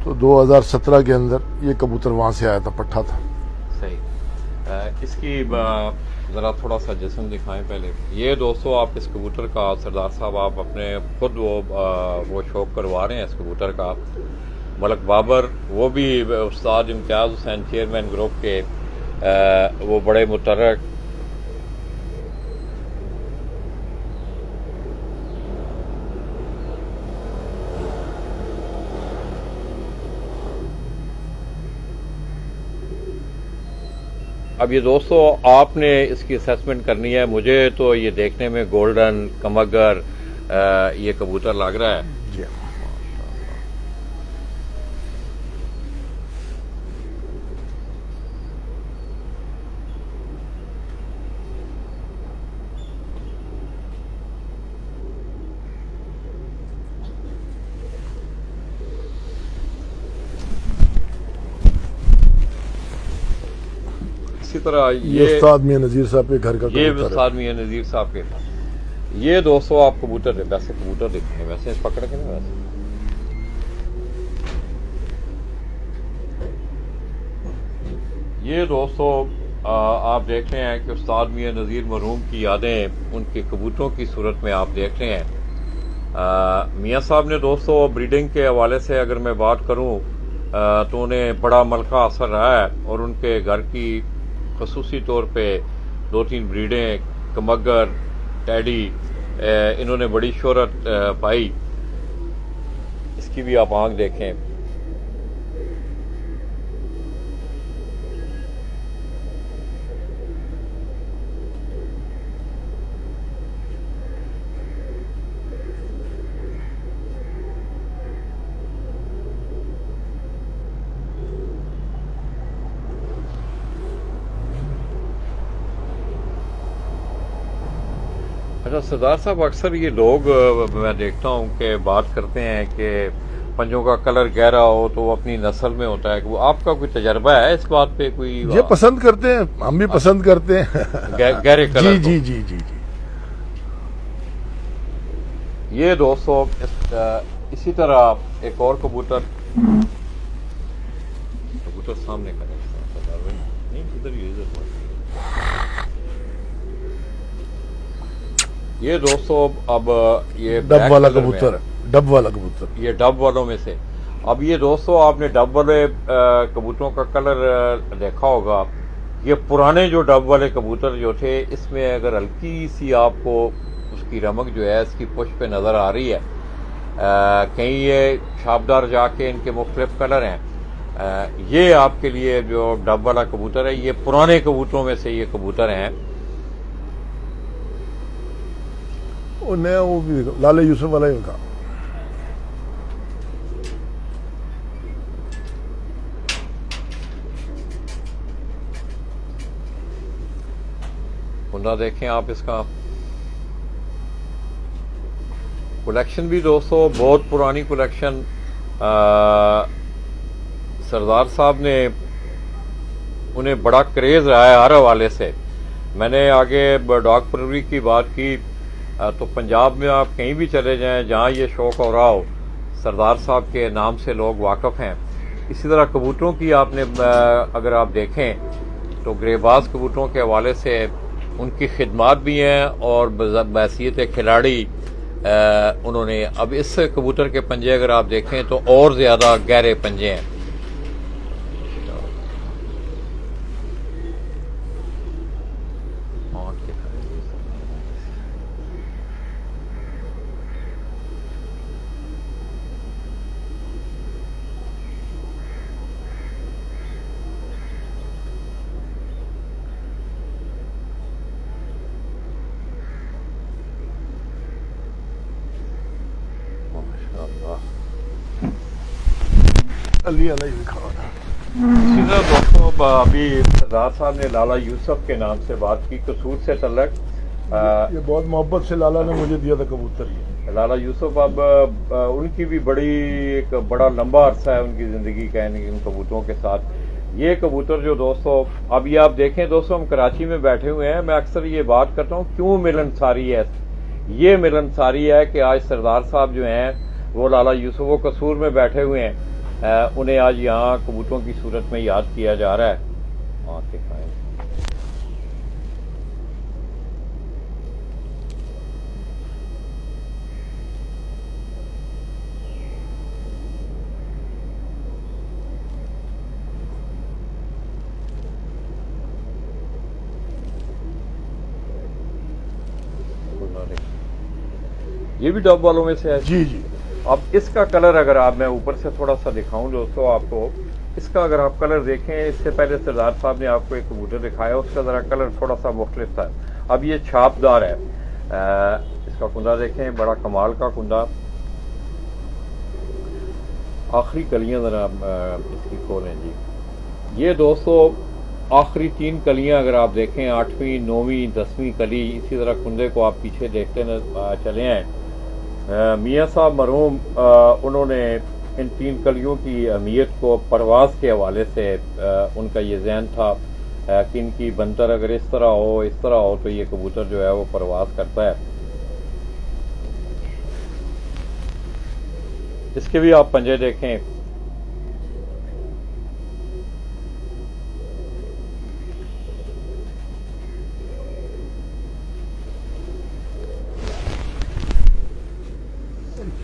تو 2017 کے اندر یہ کبوتر وہاں سے آیا تھا، پٹھا تھا۔ صحیح۔ اس کی ذرا تھوڑا سا جسم دکھائیں پہلے۔ یہ دوستو آپ اس کبوتر کا، سردار صاحب آپ اپنے خود وہ شوق کروا رہے ہیں اس کبوتر کا۔ ملک بابر وہ بھی استاد امتیاز حسین چیئرمین گروپ کے وہ بڑے متحرک اب یہ دوستو آپ نے اس کی اسیسمنٹ کرنی ہے. مجھے تو یہ دیکھنے میں گولڈن کمگر یہ کبوتر لگ رہا ہے. جی اسی طرح یہ استاد میاں نذیر صاحب کے گھر کا یہ کبوتر ہے. استاد میاں نذیر صاحب کے. یہ دوستو آپ کبوتر ویسے کبوتر دیکھیں گے ویسے پکڑ کے نا ویسے. یہ دوستو آپ دیکھ رہے ہیں کہ استاد میاں نذیر مرحوم کی یادیں ان کے کبوتروں کی صورت میں آپ دیکھ رہے ہیں. میاں صاحب نے دوستو بریڈنگ کے حوالے سے اگر میں بات کروں تو انہیں بڑا ملکہ اثر رہا ہے اور ان کے گھر کی خصوصی طور پہ 2-3 بریڈیں کمگر ٹیڈی انہوں نے بڑی شہرت پائی. اس کی بھی آپ آنکھ دیکھیں. اچھا سردار صاحب اکثر یہ لوگ میں دیکھتا ہوں کہ بات کرتے ہیں کہ پنجوں کا کلر گہرا ہو تو وہ اپنی نسل میں ہوتا ہے. وہ آپ کا کوئی تجربہ ہے اس بات پہ کوئی؟ یہ پسند کرتے ہیں, ہم بھی پسند کرتے ہیں گہرے کلر. جی جی جی جی جی. یہ دوستو اسی طرح ایک اور کبوتر سامنے کا نہیں ادھر ہی یہ دوستو اب یہ ڈب والا کبوتر ہے, ڈب والا کبوتر. یہ ڈب والوں میں سے. اب یہ دوستو آپ نے ڈب والے کبوتروں کا کلر دیکھا ہوگا. یہ پرانے جو ڈب والے کبوتر جو تھے اس میں اگر ہلکی سی آپ کو اس کی رمق جو ہے اس کی پشت پہ نظر آ رہی ہے. کہیں یہ چھاپدار جا کے ان کے مختلف کلر ہیں. یہ آپ کے لیے جو ڈب والا کبوتر ہے یہ پرانے کبوتروں میں سے یہ کبوتر ہیں. وہ نیا وہ بھی لالے یوسف والا ہی کا. کنڈا دیکھیں آپ اس کا. کلیکشن بھی دوستو بہت پرانی کلیکشن سردار صاحب نے انہیں بڑا کریز رہا ہے ہر حوالے سے. میں نے آگے ڈاگ پروری کی بات کی تو پنجاب میں آپ کہیں بھی چلے جائیں جہاں یہ شوق ہو رہا ہو سردار صاحب کے نام سے لوگ واقف ہیں. اسی طرح کبوتروں کی آپ نے اگر آپ دیکھیں تو گرے باز کبوتروں کے حوالے سے ان کی خدمات بھی ہیں اور بحیثیت کھلاڑی انہوں نے اب اس کبوتر کے پنجے اگر آپ دیکھیں تو اور زیادہ گہرے پنجے ہیں. علی علیہ لکھا ہوا تھا. اسی طرح دوستوں ابھی سردار صاحب نے لالا یوسف کے نام سے بات کی قصور سے تعلق. یہ بہت محبت سے لالا نے مجھے دیا تھا کبوتر. یہ لالا یوسف اب ان کی بھی ایک بڑا لمبا عرصہ ہے ان کی زندگی کا ان کبوتروں کے ساتھ. یہ کبوتر جو دوستو اب یہ آپ دیکھیں دوستو ہم کراچی میں بیٹھے ہوئے ہیں. میں اکثر یہ بات کرتا ہوں کیوں ملن ساری ہے. یہ ملن ساری ہے کہ آج سردار صاحب جو ہیں وہ لالا یوسف و قصور میں بیٹھے ہوئے ہیں. انہیں آج یہاں کبوتروں کی صورت میں یاد کیا جا رہا ہے. یہ بھی ڈب والوں میں سے ہے. جی جی. اب اس کا کلر اگر آپ میں اوپر سے تھوڑا سا دکھاؤں دوستو آپ کو اس کا اگر آپ کلر دیکھیں، اس سے پہلے سردار صاحب نے آپ کو ایک کبوتر دکھایا، اس کا ذرا کلر تھوڑا سا مختلف تھا. اب یہ چھاپ دار ہے. اس کا کنڈا دیکھیں، بڑا کمال کا کنڈا. آخری کلیاں ذرا اس کی کھولیں جی. یہ دوستو آخری 3 کلیاں اگر آپ دیکھیں، 8ویں 9ویں 10ویں کلی، اسی طرح کنڈے کو آپ پیچھے دیکھتے چلے ہیں. میاں صاحب مرحوم انہوں نے ان 3 کلیوں کی اہمیت کو پرواز کے حوالے سے ان کا یہ ذہن تھا کہ ان کی بنتر اگر اس طرح ہو تو یہ کبوتر جو ہے وہ پرواز کرتا ہے. اس کے بھی آپ پنجے دیکھیں.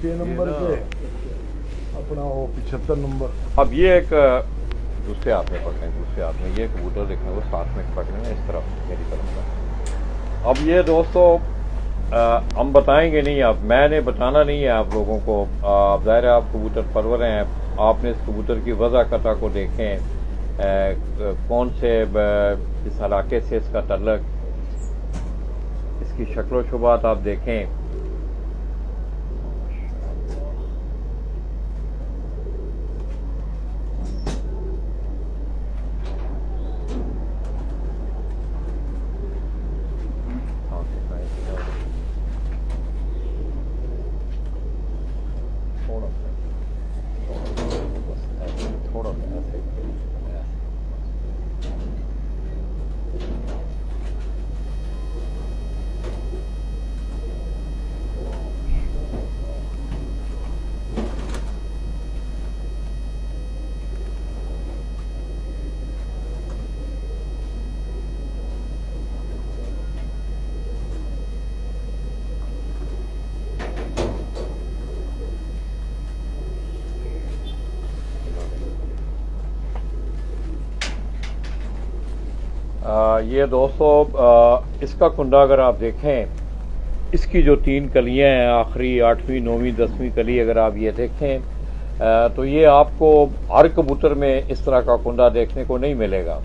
نمبر کے اپنا وہ 75 نمبر. اب یہ ایک دوسرے ہاتھ میں پکڑیں، دوسرے ہاتھ میں یہ کبوتر دیکھیں، وہ ساتھ میں پکڑیں اس طرف میری طرف کا. اب یہ دوستو ہم بتائیں گے نہیں، اب میں نے بتانا نہیں ہے آپ لوگوں کو. ظاہر ہے آپ کبوتر پرور ہیں، آپ نے اس کبوتر کی وضع قطع کو دیکھیں، کون سے اس علاقے سے اس کا تعلق، اس کی شکل و شبات آپ دیکھیں. یہ دوستو اس کا کنڈا اگر آپ دیکھیں، اس کی جو 3 کلیاں ہیں، آخری 8ویں 9ویں 10ویں کلی اگر آپ یہ دیکھیں تو یہ آپ کو ہر کبوتر میں اس طرح کا کنڈا دیکھنے کو نہیں ملے گا.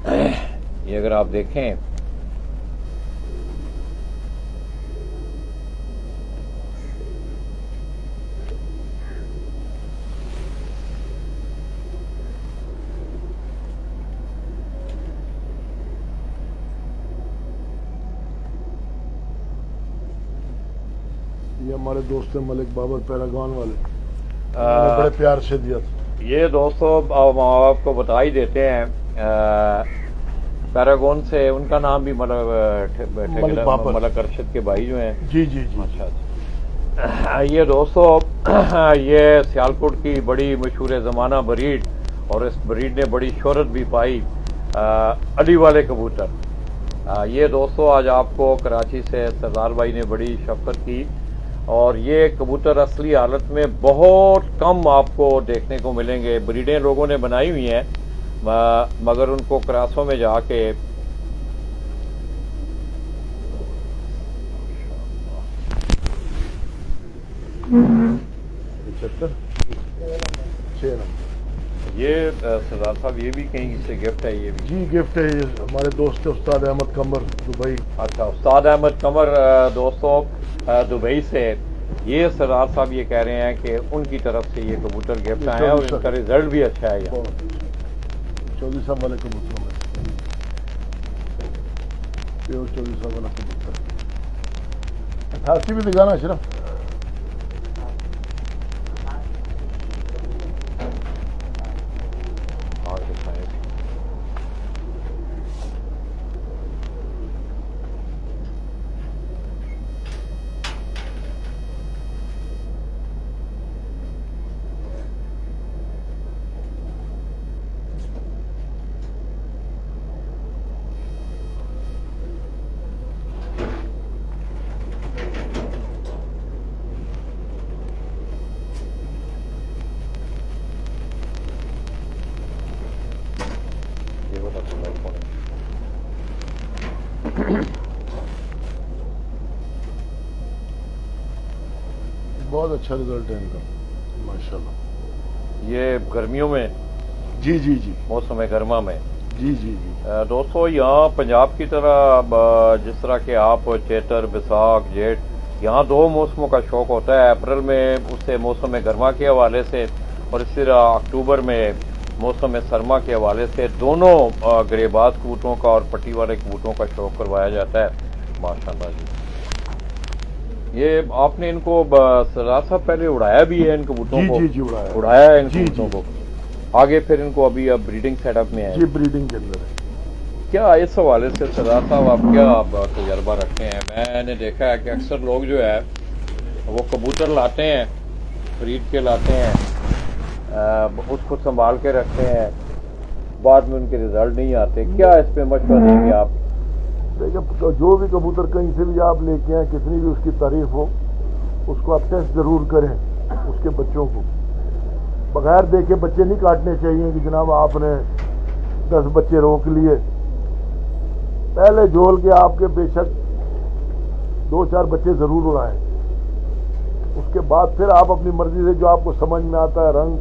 یہ اگر آپ دیکھیں یہ ہمارے دوست ملک بابر پیراگون والے بڑے پیار سے دیا تھا. یہ دوستو آپ کو بتا ہی دیتے ہیں، پیراگون سے ان کا نام بھی ملک ارشد کے بھائی جو ہیں. جی جی جی. اچھا. یہ دوستو یہ سیالکوٹ کی بڑی مشہور زمانہ بریڈ، اور اس بریڈ نے بڑی شہرت بھی پائی، علی والے کبوتر. یہ دوستو آج آپ کو کراچی سے سردار بھائی نے بڑی شفقت کی، اور یہ کبوتر اصلی حالت میں بہت کم آپ کو دیکھنے کو ملیں گے. بریڈیں لوگوں نے بنائی ہوئی ہیں مگر ان کو کراسوں میں جا کے یہ سردار صاحب یہ بھی کہیں سے گفٹ ہے. یہ بھی جی گفٹ ہے، یہ ہمارے دوست استاد احمد قمر دبئی. اچھا، استاد احمد قمر دوستوں دبئی سے. یہ سردار صاحب یہ کہہ رہے ہیں کہ ان کی طرف سے یہ کبوتر گفٹ آئے ہیں اور ان کا رزلٹ بھی اچھا ہے. چودھری صاحب والے کبوتر میں پیور چودھری صاحب والا کبوتر. 88 بھی دکھانا اشرف. بہت اچھا رزلٹ ہے ان کا ماشاءاللہ. یہ گرمیوں میں جی جی جی موسم گرما میں جی جی جی دوستو یہاں پنجاب کی طرح جس طرح کہ آپ چیتر بیساکھ جیٹھ یہاں دو موسموں کا شوق ہوتا ہے، اپریل میں اسے موسم گرما کے حوالے سے اور اس طرح اکتوبر میں موسم سرما کے حوالے سے دونوں گرے باز کبوتروں کا اور پٹی والے کبوتروں کا شوق کروایا جاتا ہے ماشاءاللہ جی۔ یہ آپ نے ان کو سردار صاحب پہلے اڑایا بھی ہے ان کبوتروں کو؟ جی جی اڑایا ہے ان جی کبوتروں کو، آگے پھر ان کو ابھی اب بریڈنگ سیٹ اپ میں ہے جی بریڈنگ کے اندر ہے۔ کیا اس حوالے سے سردار صاحب آپ کیا تجربہ رکھتے ہیں؟ میں نے دیکھا ہے کہ اکثر لوگ جو ہے وہ کبوتر لاتے ہیں، خرید کے لاتے ہیں، اس کو سنبھال کے رکھتے ہیں، بعد میں ان کے رزلٹ نہیں آتے، کیا اس پہ مشورہ دیں گے آپ؟ دیکھیں جو بھی کبوتر کہیں سے بھی آپ لے کے آئیں، کتنی بھی اس کی تعریف ہو، اس کو آپ ٹیسٹ ضرور کریں اس کے بچوں کو، بغیر دیکھے بچے نہیں کاٹنے چاہیے کہ جناب آپ نے 10 بچے روک لیے، پہلے جول کے آپ کے بے شک 2-4 بچے ضرور اڑائیں، اس کے بعد پھر آپ اپنی مرضی سے جو آپ کو سمجھ میں آتا ہے رنگ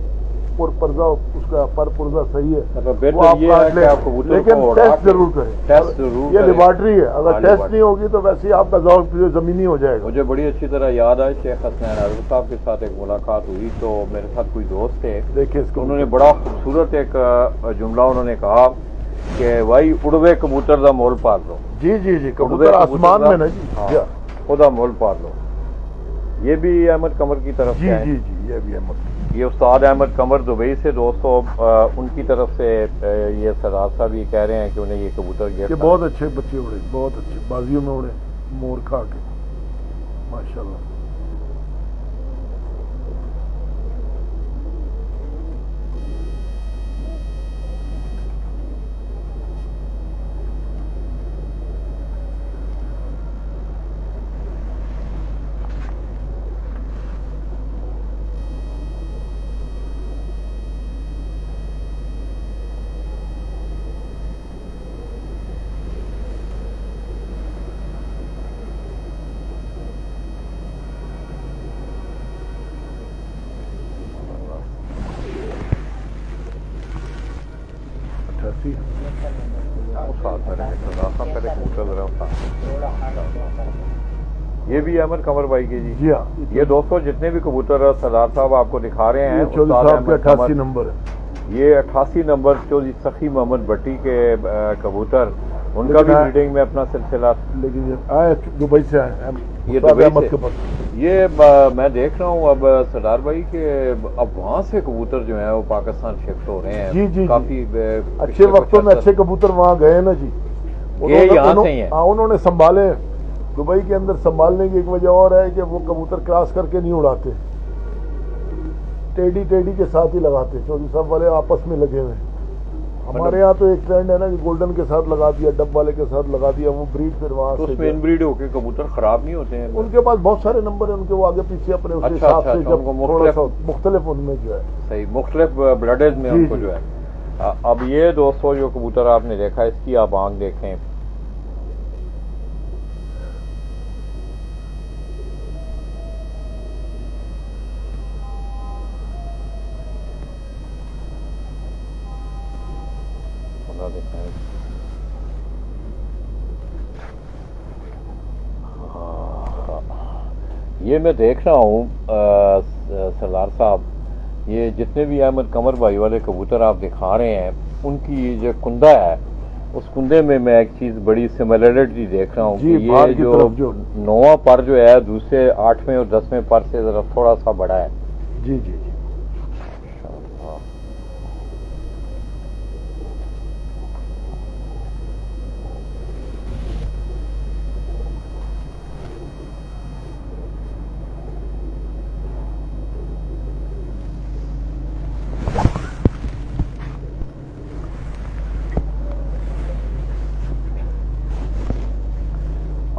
پر پرزہ اس کا پر پرزہ صحیح ہے وہ آپ کاٹ لیں، لیکن ٹیسٹ ضرور کریں، یہ لیبارٹری ہے، اگر ٹیسٹ نہیں ہوگی تو ویسے ہی آپ کا ذوق زمینی ہو جائے گا۔ مجھے بڑی اچھی طرح یاد ہے شیخ حسنین عارف صاحب کے ساتھ ایک ملاقات ہوئی تو میرے ساتھ کوئی دوست تھے، دیکھیں اس کو انہوں نے بڑا خوبصورت ایک جملہ انہوں نے کہا کہ بھائی اڑوے کبوتر دا مول پال لو۔ جی جی جی کبوتر آسمان میں نا جی خدا مول پال لو۔ یہ بھی احمد قمر کی طرف سے ہے؟ جی جی یہ بھی احمد، یہ استاد احمد قمر دبئی سے دوستو، ان کی طرف سے یہ سردار صاحب یہ کہہ رہے ہیں کہ انہیں یہ کبوتر یہ بہت اچھے بچے اڑے، بہت اچھے بازیوں میں اڑے، مور کھا کے ماشاءاللہ۔ یہ بھی احمد قمر بھائی کے جی؟ جی ہاں، یہ دوستو جتنے بھی کبوتر سردار صاحب آپ کو دکھا رہے ہیں چودھری صاحب کے 88 نمبر ہے، یہ 88 نمبر چودھری سخی محمد بھٹی کے کبوتر، ان کا بھی بریڈنگ میں اپنا سلسلہ، لیکن آئے دبئی سے آئے، یہ دبئی سے۔ یہ میں دیکھ رہا ہوں اب سردار بھائی کہ اب وہاں سے کبوتر جو ہیں وہ پاکستان شفٹ ہو رہے ہیں، جی جی کافی اچھے وقتوں میں اچھے کبوتر وہاں گئے نا جی، یہ یہاں سے ہی ہیں، انہوں نے سنبھالے دبئی کے اندر۔ سنبھالنے کی ایک وجہ اور ہے کہ وہ کبوتر کراس کر کے نہیں اڑاتے، ٹیڈی کے ساتھ ہی لگاتے، چودھری صاحب والے آپس میں لگے ہوئے۔ ہمارے یہاں تو ایک ٹرینڈ ہے نا کہ گولڈن کے ساتھ لگا دیا، ڈب والے کے ساتھ لگا دیا، وہ بریڈ پھر وہاں سے اس میں ان بریڈ ہو کے کبوتر خراب نہیں ہوتے ہیں؟ ان کے پاس بہت سارے نمبر ہیں ان کے، وہ آگے پیچھے اپنے اس حساب سے جب مختلف ان میں جو ہے صحیح مختلف بلڈز میں ان کو جو ہے۔ اب یہ دوستو جو کبوتر آپ نے دیکھا اس کی آپ آنکھ دیکھیں، یہ میں دیکھ رہا ہوں سردار صاحب، یہ جتنے بھی احمد قمر بھائی والے کبوتر آپ دکھا رہے ہیں ان کی جو کندہ ہے اس کندے میں ایک چیز بڑی سملیرٹی دیکھ رہا ہوں کہ یہ جو 9واں پر جو ہے دوسرے 8ویں اور 10ویں پر سے ذرا تھوڑا سا بڑا ہے۔ جی جی جی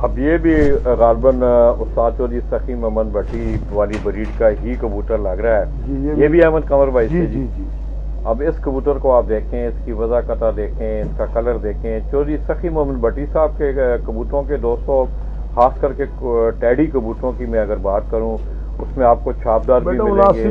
اب یہ بھی غالباً استاد چودھری سخی محمد بھٹی والی بریڈ کا ہی کبوتر لگ رہا ہے، یہ بھی احمد قمر بھائی سے جی جی۔ اب اس کبوتر کو آپ دیکھیں، اس کی وضاحت دیکھیں، اس کا کلر دیکھیں، چودھری سخی محمد بھٹی صاحب کے کبوتروں کے دوستوں خاص کر کے ٹیڈی کبوتروں کی میں اگر بات کروں اس میں آپ کو چھاپدار بھی ملیں گے،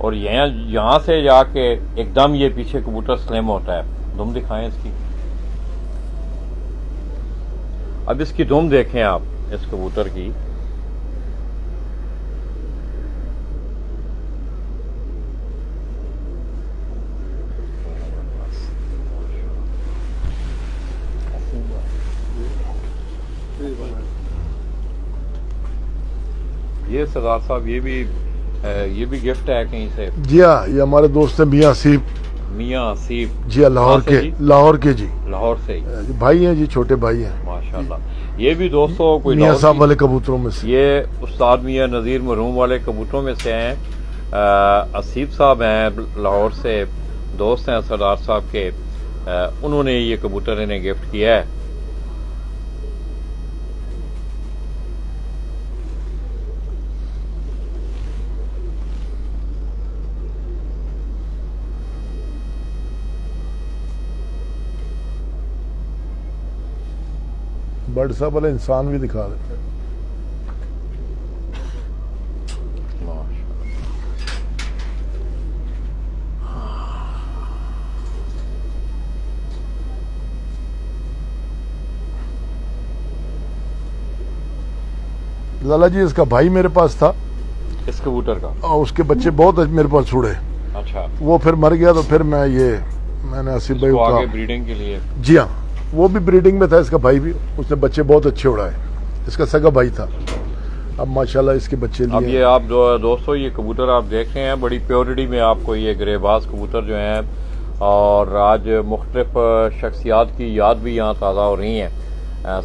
اور یہاں سے جا کے ایک دم یہ پیچھے کبوتر سلم ہوتا ہے. دم دکھائیں اس کی. اب اس کی دم دیکھیں آپ اس کبوتر کی. یہ سردار صاحب یہ بھی گفٹ ہے کہیں سے؟ جی ہاں، یہ ہمارے دوست ہیں میاں آصف. میاں آصف جی ہاں، لاہور کے. جی لاہور سے ہی بھائی ہیں جی، چھوٹے بھائی ہیں ماشاءاللہ. یہ بھی دوستوں کوئی میاں صاحب والے کبوتروں میں سے. یہ استاد میاں نذیر مرحوم والے کبوتروں میں سے ہیں. آصف صاحب ہیں لاہور سے، دوست ہیں سردار صاحب کے. انہوں نے یہ کبوتر انہیں گفٹ کیا ہے. برڈ صاحب والے انسان بھی دکھا دیتے ہیں. لالا جی، اس کا بھائی میرے پاس تھا اس کبوتر کا، اور اس کے بچے بہت میرے پاس چھوڑے. اچھا. وہ پھر مر گیا تو پھر میں نے آصف بھائی کو آگے بریڈنگ کے لیے. جی ہاں، وہ بھی بریڈنگ میں تھا، اس کا بھائی بھی. اس نے بچے بہت اچھے اڑائے. اس کا سگا بھائی تھا. اب ماشاءاللہ اس کے بچے لیے. اب یہ آپ دوستو یہ کبوتر آپ دیکھ رہے ہیں بڑی پیورٹی میں آپ کو یہ گرے باز کبوتر جو ہیں، اور آج مختلف شخصیات کی یاد بھی یہاں تازہ ہو رہی ہیں.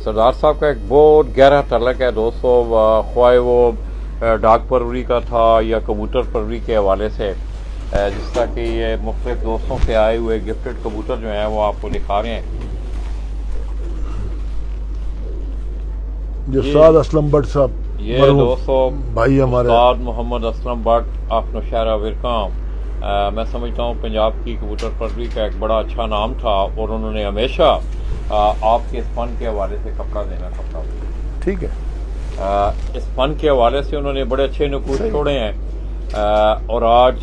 سردار صاحب کا ایک بہت گہرا تعلق ہے دوستو، خواہ وہ ڈاگ پروری کا تھا یا کبوتر پروری کے حوالے سے. جس طرح کہ یہ مختلف دوستوں سے آئے ہوئے گفٹڈ کبوتر جو ہیں وہ آپ کو دکھا رہے ہیں. جو استاد اسلم بٹ صاحب، یہ دوستو بھائی ہمارے استاد محمد اسلم بٹ آف نوشہرہ ورکام. میں سمجھتا ہوں پنجاب کی کبوتر پروری کا ایک بڑا اچھا نام تھا، اور انہوں نے ہمیشہ آپ کے اس فن کے حوالے سے کپڑا دینا. ٹھیک ہے. اس فن کے حوالے سے انہوں نے بڑے اچھے نقوش چھوڑے ہیں. اور آج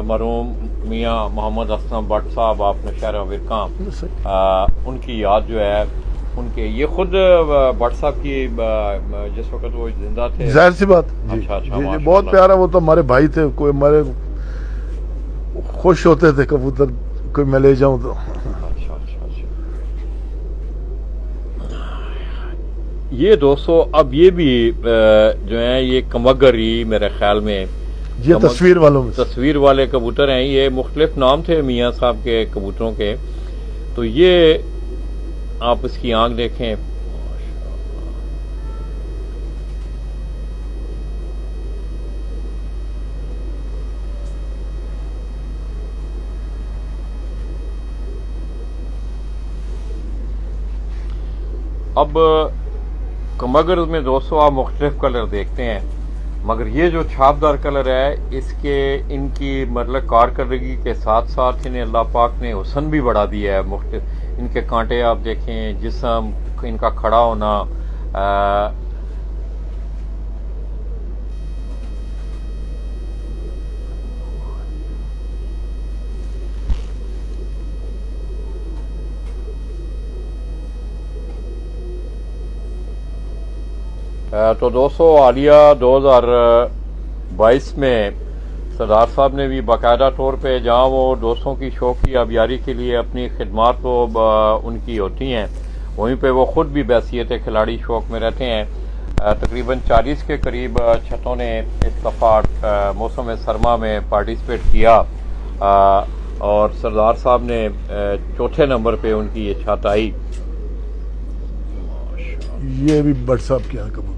مرحوم میاں محمد اسلم بٹ صاحب آپ نوشہرہ ورکام، ان کی یاد جو ہے، ان کے یہ خود بٹ صاحب کی جس وقت وہ زندہ تھے. ظاہر سی بات. اچھا جی بہت پیارا. وہ تو ہمارے بھائی تھے. کوئی ہمارے خوش ہوتے تھے کبوتر کوئی میں لے جاؤں تو. یہ دوستو اب یہ بھی جو ہیں یہ کمگری میرے خیال میں یہ تصویر والوں میں تصویر والے کبوتر ہیں. یہ مختلف نام تھے میاں صاحب کے کبوتروں کے. تو یہ آپ اس کی آنکھ دیکھیں. اب کمگر میں دوستو آپ مختلف کلر دیکھتے ہیں، مگر یہ جو چھاپدار کلر ہے اس کے ان کی مطلب کارکردگی کے ساتھ ساتھ انہیں اللہ پاک نے حسن بھی بڑھا دیا ہے. مختلف ان کے کانٹے آپ دیکھیں، جسم ان کا کھڑا ہونا. تو دوستو حالیہ 2022 میں سردار صاحب نے بھی باقاعدہ طور پہ جہاں وہ دوستوں کی شوق کی آبیاری کے لیے اپنی خدمات تو ان کی ہوتی ہیں، وہیں پہ وہ خود بھی بحیثیت کھلاڑی شوق میں رہتے ہیں. تقریباً 40 کے قریب چھتوں نے اس دفعہ موسم سرما میں پارٹیسپیٹ کیا، اور سردار صاحب نے چوتھے نمبر پہ ان کی یہ چھت آئی. یہ بھی بٹ صاحب کے یہاں کبوتر.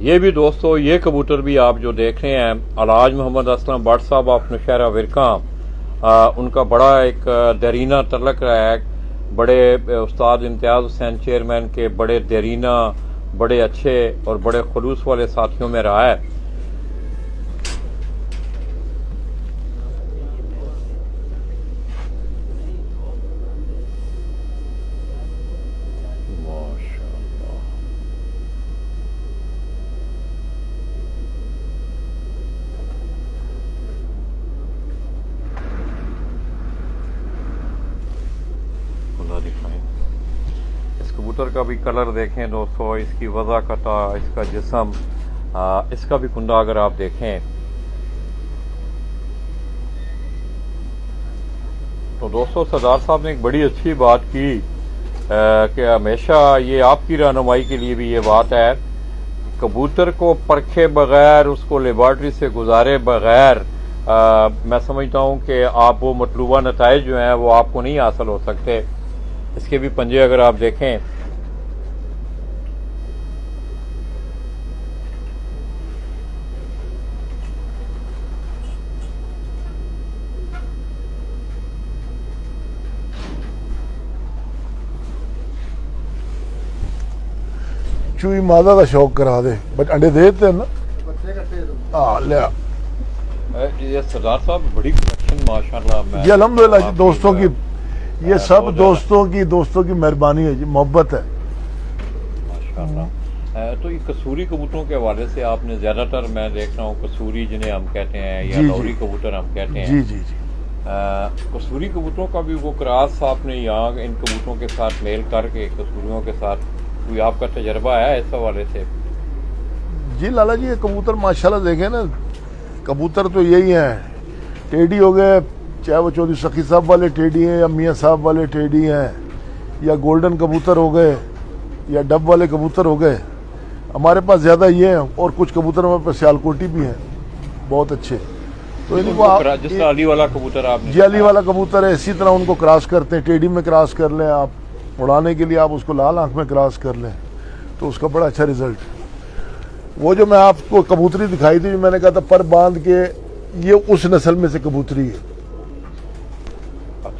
یہ بھی دوستو یہ کبوتر بھی آپ جو دیکھ رہے ہیں الحاج محمد اسلم بٹ صاحب آف نوشہرہ ورکام، ان کا بڑا ایک دیرینہ تعلق رہا ہے. بڑے استاد امتیاز حسین چیئرمین کے بڑے دیرینہ، بڑے اچھے اور بڑے خلوص والے ساتھیوں میں رہا ہے. کبوتر کا بھی کلر دیکھیں دوستو، اس کی وضاقتہ، اس کا جسم، اس کا بھی کنڈا اگر آپ دیکھیں تو دوستو سردار صاحب نے ایک بڑی اچھی بات کی کہ ہمیشہ یہ آپ کی رہنمائی کے لیے بھی یہ بات ہے، کبوتر کو پرکھے بغیر، اس کو لیبارٹری سے گزارے بغیر میں سمجھتا ہوں کہ آپ وہ مطلوبہ نتائج جو ہیں وہ آپ کو نہیں حاصل ہو سکتے۔ اس کے بھی پنجے اگر آپ دیکھیں چوئی مادہ کا شوق کرا دے، بٹ انڈے دیتے ہیں نا، ہاں لیا یہ سردار صاحب بڑی کلیکشن ماشاءاللہ۔ جی الحمدللہ جی، دوستوں کی یہ سب دوستوں کی مہربانی ہے جی، محبت ہے ماشاءاللہ۔ تو یہ کسوری کبوتروں کے حوالے سے آپ نے زیادہ تر میں دیکھ رہا ہوں کسوری جنہیں ہم کہتے ہیں یا جی لوری کبوتر ہم کہتے ہیں، جی جی جی، کسوری کبوتروں کا بھی وہ کراس آپ نے یہاں ان کبوتروں کے ساتھ میل کر کے کسوریوں کے ساتھ کوئی آپ کا تجربہ ہے اس حوالے سے؟ جی لالا جی، یہ کبوتر ماشاءاللہ دیکھیں نا، کبوتر تو یہی ہیں، ٹیڈی ہو گئے، چاہے وہ چودھری سخی صاحب والے ٹیڈی ہیں یا میاں صاحب والے ٹیڈی ہیں یا گولڈن کبوتر ہو گئے یا ڈب والے کبوتر ہو گئے، ہمارے پاس زیادہ یہ ہیں، اور کچھ کبوتر ہمارے پاس سیالکوٹی بھی ہیں بہت اچھے، تو ان کو جس طرح علی والا کبوتر آپ نے جی علی والا کبوتر ہے، اسی طرح ان کو کراس کرتے ہیں، ٹیڈی میں کراس کر لیں آپ، اڑانے کے لیے آپ اس کو لال آنکھ میں کراس کر لیں تو اس کا بڑا اچھا رزلٹ ہے۔ وہ جو میں آپ کو کبوتری دکھائی تھی، میں نے کہا تھا پر باندھ کے، یہ اس نسل میں سے کبوتری ہے،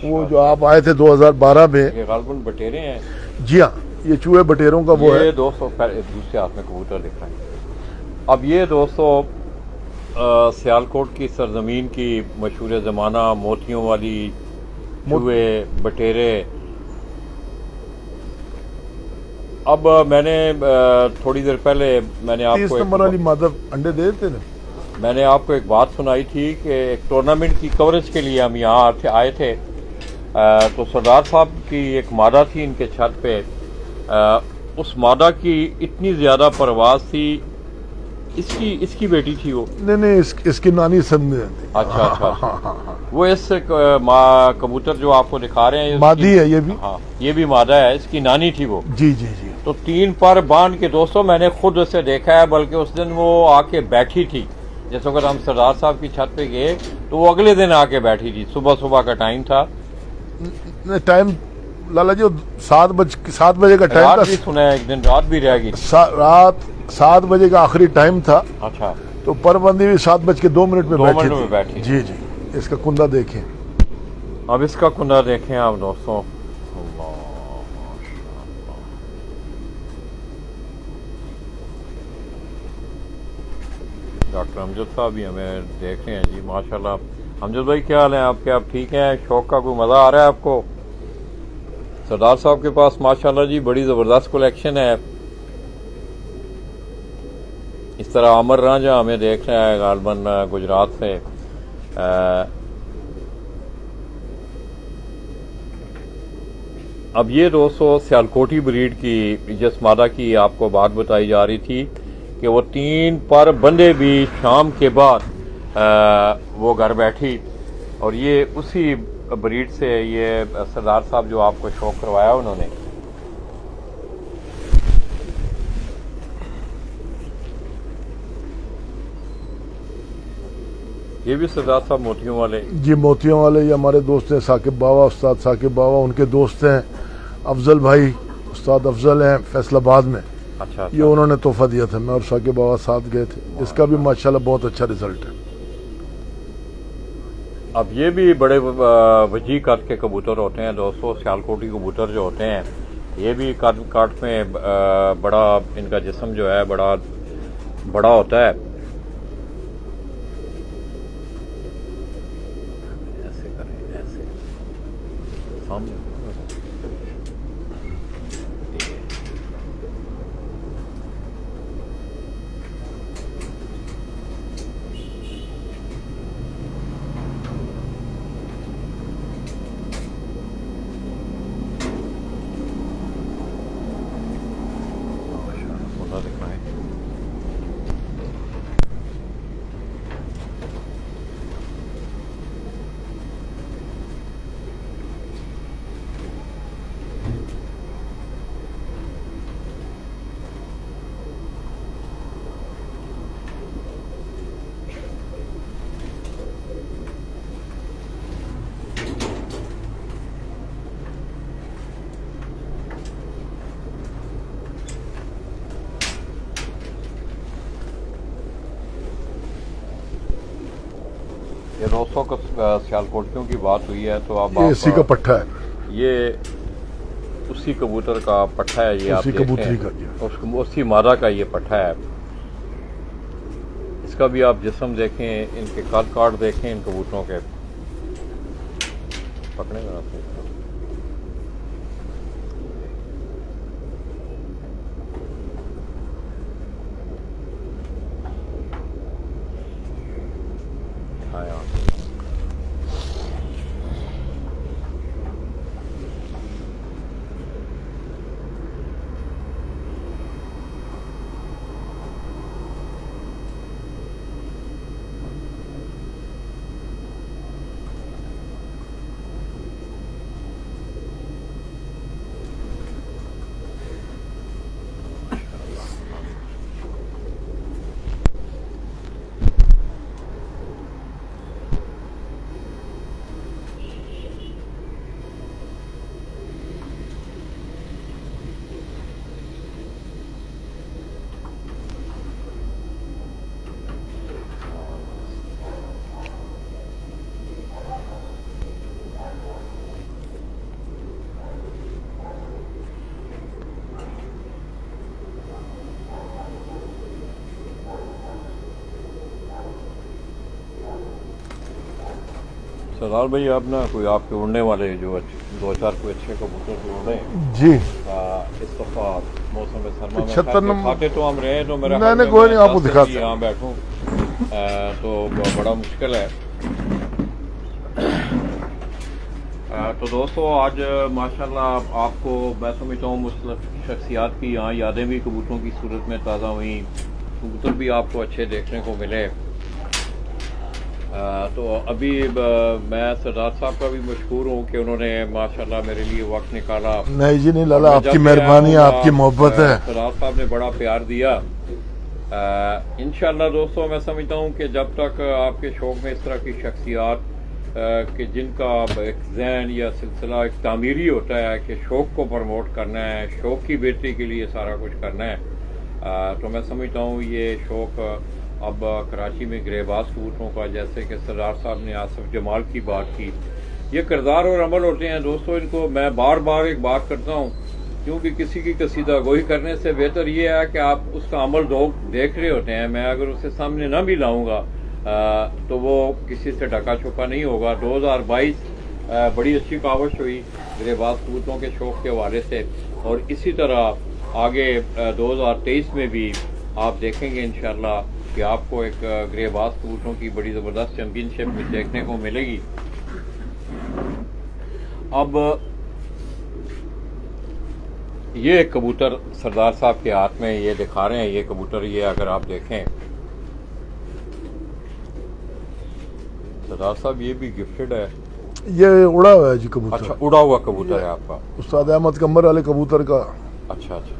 وہ جو آپ آئے تھے 2012 میں، یہ غالباً بٹیرے ہیں۔ جی ہاں، یہ چوہے بٹیروں کا وہ ہے۔ یہ دوستو دوسرے ہاتھ میں کبوتر دکھ رہے ہیں۔ اب یہ دوستو سیالکوٹ کی سرزمین کی مشہور زمانہ موتیوں والی چوہے بٹیرے، اب میں نے تھوڑی دیر پہلے میں نے آپ 30 کو نمبر والی مادہ انڈے دے دیتے نا، میں نے آپ کو ایک بات سنائی تھی کہ ایک ٹورنامنٹ کی کوریج کے لیے ہم یہاں آئے تھے، تو سردار صاحب کی ایک مادہ تھی ان کے چھت پہ، اس مادہ کی اتنی زیادہ پرواز تھی، اس کی بیٹی تھی وہ؟ نہیں اس کی نانی سمجھ میں اچھا اچھا، وہ اس کبوتر جو آپ کو دکھا رہے ہیں مادی ہے یہ بھی، ہاں یہ بھی مادہ ہے، اس کی نانی تھی وہ۔ جی جی جی، تو 3 پر باندھ کے دوستوں میں نے خود اسے دیکھا ہے، بلکہ اس دن وہ آ کے بیٹھی تھی، جیسے اگر ہم سردار صاحب کی چھت پہ گئے تو وہ اگلے دن آ کے بیٹھی تھی، صبح کا ٹائم تھا، ٹائم لالا جی 7 بجے کا ٹائم رات تھا، بھی سنا ہے ایک دن رات بھی رہ گئی۔ رات 7 بجے کا آخری ٹائم تھا، اچھا، تو پربندی بھی 7:02 میں 2 بیٹھی منٹ میں بیٹھی تھی۔ جی جی، اس کا کندہ دیکھیں، اب اس کا کنڈا دیکھیں آپ دوستوں، ڈاکٹر امجد صاحب بھی ہمیں دیکھ رہے ہیں جی، ماشاءاللہ۔ امجد بھائی کیا حال ہیں آپ کے؟ آپ ٹھیک ہیں؟ شوق کا کوئی مزہ آ رہا ہے آپ کو؟ سردار صاحب کے پاس ماشاءاللہ جی بڑی زبردست کلیکشن ہے۔ اس طرح عامر رانجھا ہمیں دیکھ رہا ہے غالباً گجرات سے، اب یہ دوستو سیالکوٹی بریڈ کی جس مادہ کی آپ کو بات بتائی جا رہی تھی کہ وہ 3 پر بندے بھی شام کے بعد وہ گھر بیٹھی، اور یہ اسی بریڈ سے یہ سردار صاحب جو آپ کو شوق کروایا انہوں نے۔ یہ بھی سردار صاحب موتیوں والے؟ جی موتیوں والے، یہ ہمارے دوست ہیں ثاقب باوا، استاد ثاقب باوا، ان کے دوست ہیں افضل بھائی، استاد افضل ہیں فیصل آباد میں، اچھا، یہ انہوں نے تحفہ دیا تھا، میں اور ثاقب باوا ساتھ گئے تھے، اس کا بھی ماشاءاللہ بہت اچھا رزلٹ ہے۔ اب یہ بھی بڑے وجیح قد کے کبوتر ہوتے ہیں دوستو، سیالکوٹی کبوتر جو ہوتے ہیں یہ بھی کاٹ میں بڑا، ان کا جسم جو ہے بڑا ہوتا ہے۔ ایسے کریں، ایسے سامنے ذرا دکھائیں. یہ دوستوں کا سیالکوٹیوں کی بات ہوئی ہے تو اب یہ اسی کا پٹھا ہے. یہ اسی کبوتر کا پٹھا ہے. یہ آپ اسی کبوتری کا دیکھیں اسی مادہ کا یہ پٹھا ہے. اس کا بھی آپ جسم دیکھیں, ان کے قد کاٹ دیکھیں ان کبوتروں کے. پکڑیں گا آپ سردار بھائی, آپ نا کوئی آپ کے اڑنے والے جو دو چار کوئی اچھے کبوتر جو اڑے جی اس دفعہ موسم سرما 75 میں کھاتے تو ہم رہے تو میرا نہیں کوئی نہیں, آپ کو دکھاتے یہاں بیٹھوں تو بڑا مشکل ہے. تو دوستو آج ماشاءاللہ آپ کو میں سمجھتا ہوں مختلف شخصیات کی یہاں یادیں بھی کبوتروں کی صورت میں تازہ ہوئیں. کبوتر بھی آپ کو اچھے دیکھنے کو ملے. تو ابھی میں سردار صاحب کا بھی مشکور ہوں کہ انہوں نے ماشاءاللہ میرے لیے وقت نکالا. نہیں جی نہیں لالا, آپ کی مہربانی ہے, آپ کی محبت ہے. سردار صاحب نے بڑا پیار دیا. انشاءاللہ دوستو میں سمجھتا ہوں کہ جب تک آپ کے شوق میں اس طرح کی شخصیات کہ جن کا ایک ذہن یا سلسلہ ایک تعمیری ہوتا ہے کہ شوق کو پروموٹ کرنا ہے, شوق کی بہتری کے لیے سارا کچھ کرنا ہے, تو میں سمجھتا ہوں یہ شوق اب کراچی میں گرے باز کبوتروں کا, جیسے کہ سردار صاحب نے آصف جمال کی بات کی, یہ کردار اور عمل ہوتے ہیں دوستو. ان کو میں بار بار ایک بات کرتا ہوں کیونکہ کسی کی قصیدہ گوئی کرنے سے بہتر یہ ہے کہ آپ اس کا عمل دیکھ رہے ہوتے ہیں. میں اگر اسے سامنے نہ بھی لاؤں گا تو وہ کسی سے ڈھکا چھپا نہیں ہوگا. 2022 بڑی اچھی کاوش ہوئی گرے باز کبوتروں کے شوق کے حوالے سے, اور اسی طرح آگے 2023 میں بھی آپ دیکھیں گے انشاءاللہ کہ آپ کو ایک گرے باز کبوتروں کی بڑی زبردست چیمپئن شپ میں دیکھنے کو ملے گی. اب یہ ایک کبوتر سردار صاحب کے ہاتھ میں یہ دکھا رہے ہیں. یہ کبوتر یہ اگر آپ دیکھیں سردار صاحب یہ بھی گفٹڈ ہے. یہ اڑا ہوا ہے جی کبوتر. اچھا, اڑا ہوا کبوتر ہے آپ کا. استاد احمد قمر والے کبوتر کا. اچھا اچھا.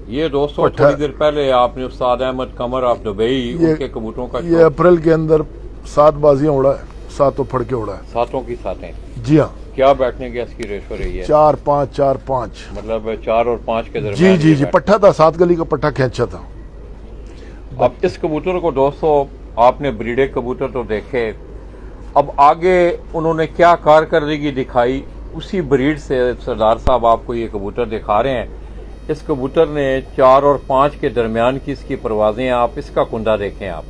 یہ دوستوں تھوڑی دیر پہلے آپ نے استاد احمد قمر آپ دبئی ان کے کبوتروں کا یہ اپریل کے اندر 7 بازیاں اڑا ہے, 7 پھڑ کے اڑا ہے. 7 کی 7. جی ہاں. کیا بیٹھنے کی اس کی ریشو رہی ہے؟ 4-5 4-5, مطلب 4 اور 5 کے درمیان. جی پٹھا تھا, 7 گلی کا پٹھا کھینچا تھا. اب اس کبوتر کو دوستو آپ نے بریڈے کبوتر تو دیکھے, اب آگے انہوں نے کیا کارکردگی دکھائی اسی بریڈ سے سردار صاحب آپ کو یہ کبوتر دکھا رہے ہیں. اس کبوتر نے 4 اور 5 کے درمیان کی اس کی پروازیں, آپ اس کا کندہ دیکھیں. آپ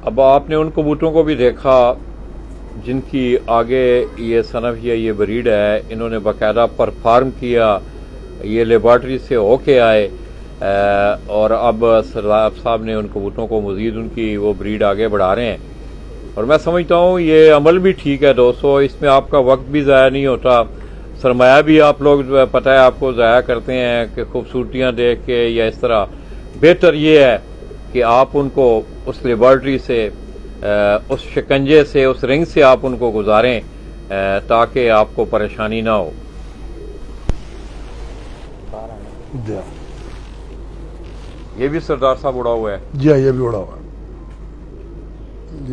اب آپ نے ان کبوتروں کو بھی دیکھا جن کی آگے یہ صنف یا یہ بریڈ ہے، انہوں نے باقاعدہ پرفارم کیا، یہ لیبارٹری سے ہو کے آئے، اور اب سردار صاحب نے ان کبوتروں کو مزید ان کی وہ بریڈ آگے بڑھا رہے ہیں، اور میں سمجھتا ہوں یہ عمل بھی ٹھیک ہے دوستو، اس میں آپ کا وقت بھی ضائع نہیں ہوتا، سرمایہ بھی آپ لوگ پتہ ہے آپ کو ضائع کرتے ہیں کہ خوبصورتیاں دیکھ کے یا اس طرح۔ بہتر یہ ہے کہ آپ ان کو اس لیبارٹری سے، اس شکنجے سے، اس رنگ سے آپ ان کو گزاریں تاکہ آپ کو پریشانی نہ ہو۔ یہ بھی سردار صاحب اڑا ہوا ہے؟ جی ہاں، یہ بھی اڑا ہوا ہے،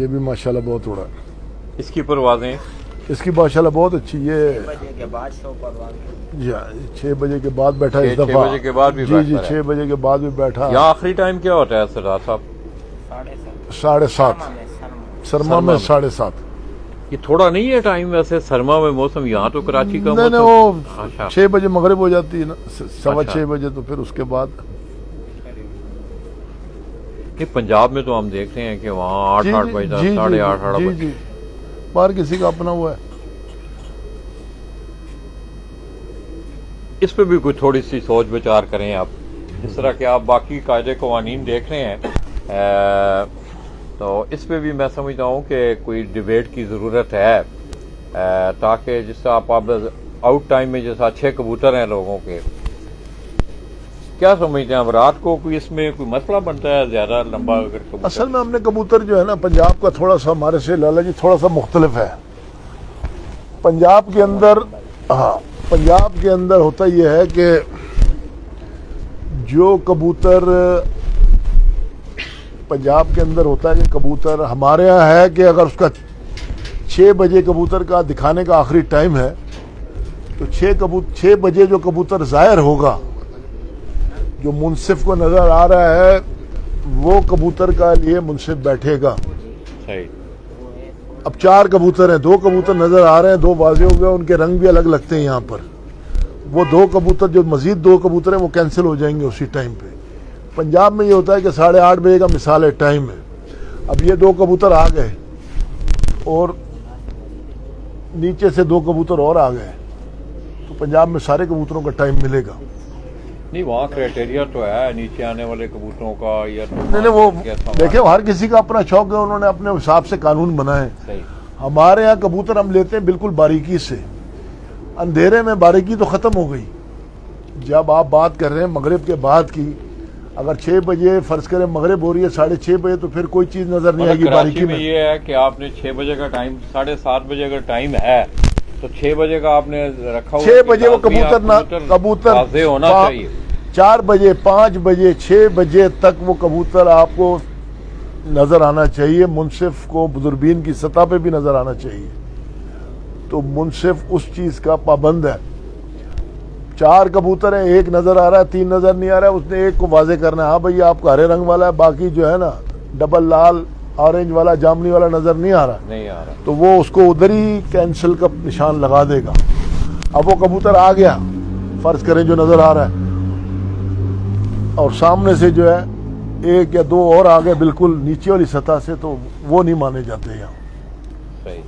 یہ بھی ماشاءاللہ بہت اڑا ہے۔ اس کی پروازیں؟ اس کی ماشاءاللہ بہت اچھی، یہ 6 بجے کے بعد شو پروان، جی ہاں 6 بجے کے بعد بیٹھا اس 6 دفعہ، بجے کے بعد بھی جی بیٹھتا ہے؟ 6 بجے کے بعد بھی بیٹھا۔ یہاں آخری ٹائم کیا ہوتا ہے سردار صاحب؟ 7:30 سرما میں 7:30۔ یہ تھوڑا نہیں ہے ٹائم ویسے سرما میں موسم؟ یہاں تو کراچی کا نہیں موسم وہ اچھا 6 بجے مغرب ہو جاتی ہے نا، 6:15 اچھا۔ بجے، تو پھر اس کے بعد پنجاب میں تو ہم دیکھتے ہیں کہ وہاں 8 بجے تک، 8:30 جی بجے۔ جی، باہر کسی کا اپنا ہوا ہے۔ اس پہ بھی کوئی تھوڑی سی سوچ بچار کریں آپ، جس طرح کہ آپ باقی قاعدے قوانین دیکھ رہے ہیں، تو اس پہ بھی میں سمجھتا ہوں کہ کوئی ڈیبیٹ کی ضرورت ہے، تاکہ جس طرح آپ آؤٹ ٹائم میں جیسا 6 کبوتر ہیں لوگوں کے، کیا سمجھتے ہیں اب رات کو کوئی اس میں کوئی مسئلہ بنتا ہے زیادہ لمبا اگر کبوتر؟ اصل میں ہم نے کبوتر جو ہے نا پنجاب کا تھوڑا سا ہمارے سے لالا جی تھوڑا سا مختلف ہے۔ پنجاب کے اندر، ہاں پنجاب کے اندر ہوتا یہ ہے کہ جو کبوتر پنجاب کے اندر ہوتا ہے کہ کبوتر ہمارے ہاں ہے کہ اگر اس کا 6 بجے کبوتر کا دکھانے کا آخری ٹائم ہے تو 6 بجے جو کبوتر ظاہر ہوگا، جو منصف کو نظر آ رہا ہے، وہ کبوتر کا لیے منصف بیٹھے گا۔ صحیح۔ اب 4 کبوتر ہیں، 2 کبوتر نظر آ رہے ہیں، 2 واضح ہو گئے، ان کے رنگ بھی الگ لگتے ہیں یہاں پر، وہ 2 کبوتر جو مزید 2 کبوتر ہیں وہ کینسل ہو جائیں گے اسی ٹائم پہ۔ پنجاب میں یہ ہوتا ہے کہ 8:30 بجے کا مثال ہے ٹائم ہے، اب یہ 2 کبوتر آ گئے اور نیچے سے 2 کبوتر اور آ گئے تو پنجاب میں سارے کبوتروں کا ٹائم ملے گا۔ نہیں وہاں کرائٹیریا تو ہے نیچے آنے والے کبوتروں کا یا نہیں وہ دیکھیں ہر کسی کا اپنا شوق ہے، انہوں نے اپنے حساب سے قانون بنائے۔ صحیح۔ ہمارے ہاں کبوتر ہم لیتے ہیں بالکل باریکی سے، اندھیرے میں باریکی تو ختم ہو گئی۔ جب آپ بات کر رہے ہیں مغرب کے بعد کی، اگر 6 بجے فرض کریں مغرب ہو رہی ہے 6:30 بجے تو پھر کوئی چیز نظر نہیں آئے گی باریکی کراچی میں میں۔ یہ ہے کہ آپ نے 6 بجے کا ٹائم، 7:30 بجے اگر ٹائم ہے تو 6 بجے کا آپ نے رکھا ہوا 6 بجے وہ کبوتر واضح ہونا چاہیے۔ 4 بجے 5 بجے 6 بجے تک وہ کبوتر آپ کو نظر آنا چاہیے، منصف کو دوربین کی سطح پہ بھی نظر آنا چاہیے، تو منصف اس چیز کا پابند ہے۔ 4 کبوتر ہیں، 1 نظر آ رہا ہے، 3 نظر نہیں آ رہا ہے، اس نے 1 کو واضح کرنا ہے، ہاں بھئی آپ کا ہرے رنگ والا ہے، باقی جو ہے نا ڈبل لال آرنج والا جامنی والا نظر نہیں آ رہا، نہیں آ رہا تو وہ اس کو ادھر ہی کینسل کا نشان لگا دے گا۔ اب وہ کبوتر آ گیا فرض کریں جو نظر آ رہا ہے، اور سامنے سے جو ہے 1 یا 2 اور آ گئے بالکل نیچے والی سطح سے، تو وہ نہیں مانے جاتے یہاں۔ صحیح۔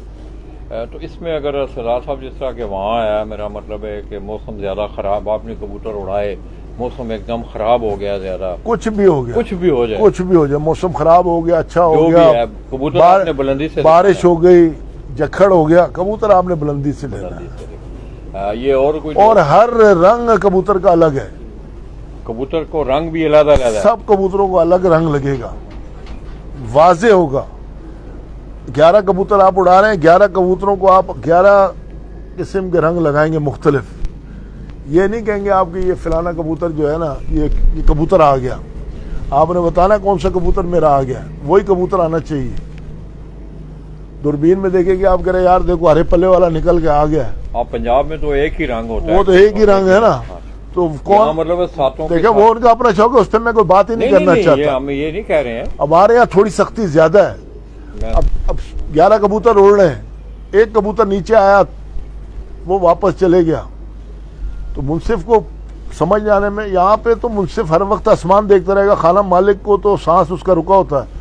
تو اس میں اگر سردار صاحب جس طرح کہ وہاں آیا، میرا مطلب ہے کہ موسم زیادہ خراب، آپ نے کبوتر اڑائے، موسم ایک دم خراب ہو گیا زیادہ، کچھ بھی ہو گیا، کچھ بھی ہو جائے، کچھ بھی ہو جائے، موسم خراب ہو گیا، اچھا ہو جو بھی گیا، ہے، کبوتر آپ نے بلندی سے بارش ہو گئی، جکھڑ ہو گیا، کبوتر آپ نے بلندی سے لینا ہے۔ یہ اور کوئی اور ہر رنگ کبوتر کا الگ ہے، کبوتر کو رنگ بھی علیحدہ علیحدہ ہے؟ سب کبوتروں کو الگ رنگ لگے گا، واضح ہوگا۔ 11 کبوتر آپ اڑا رہے ہیں، 11 کبوتروں کو آپ 11 قسم کے رنگ لگائیں گے مختلف۔ یہ نہیں کہیں گے آپ کہ یہ فلانا کبوتر جو ہے نا یہ کبوتر آ گیا، آپ نے بتانا کون سا کبوتر میرا آ گیا، وہی کبوتر آنا چاہیے۔ دوربین میں دیکھیں گے آپ کہہ رہے یار دیکھو ہرے پلے والا نکل کے آ گیا ہے، آپ پنجاب میں تو ایک ہی رنگ ہوتا ہے، وہ تو ایک ہی رنگ ہے نا، تو کون مطلب ساتوں کے دیکھیں وہ ان کا اپنا شوق ہے، اس پہ میں کوئی بات ہی نہیں کرنا چاہتا۔ ہم یہ نہیں کہہ رہے ہیں، ہمارے یہاں تھوڑی سختی زیادہ ہے۔ اب 11 کبوتر اڑ رہے ہیں، 1 کبوتر نیچے آیا وہ واپس چلے گیا، تو منصف کو سمجھ آنے میں، یہاں پہ تو منصف ہر وقت آسمان دیکھتا رہے گا، خانہ مالک کو تو سانس اس کا رکا ہوتا ہے،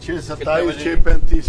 6:27 6:35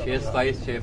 6:27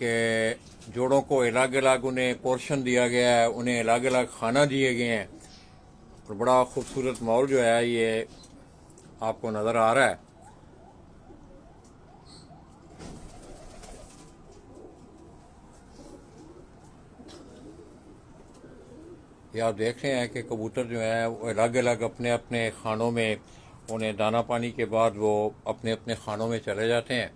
کہ جوڑوں کو الگ الگ انہیں پورشن دیا گیا ہے، انہیں الگ الگ کھانا دیے گئے ہیں، اور بڑا خوبصورت ماحول جو ہے یہ آپ کو نظر آ رہا ہے۔ یہ آپ دیکھ رہے ہیں کہ کبوتر جو ہیں وہ الگ الگ اپنے اپنے خانوں میں، انہیں دانا پانی کے بعد وہ اپنے اپنے خانوں میں چلے جاتے ہیں۔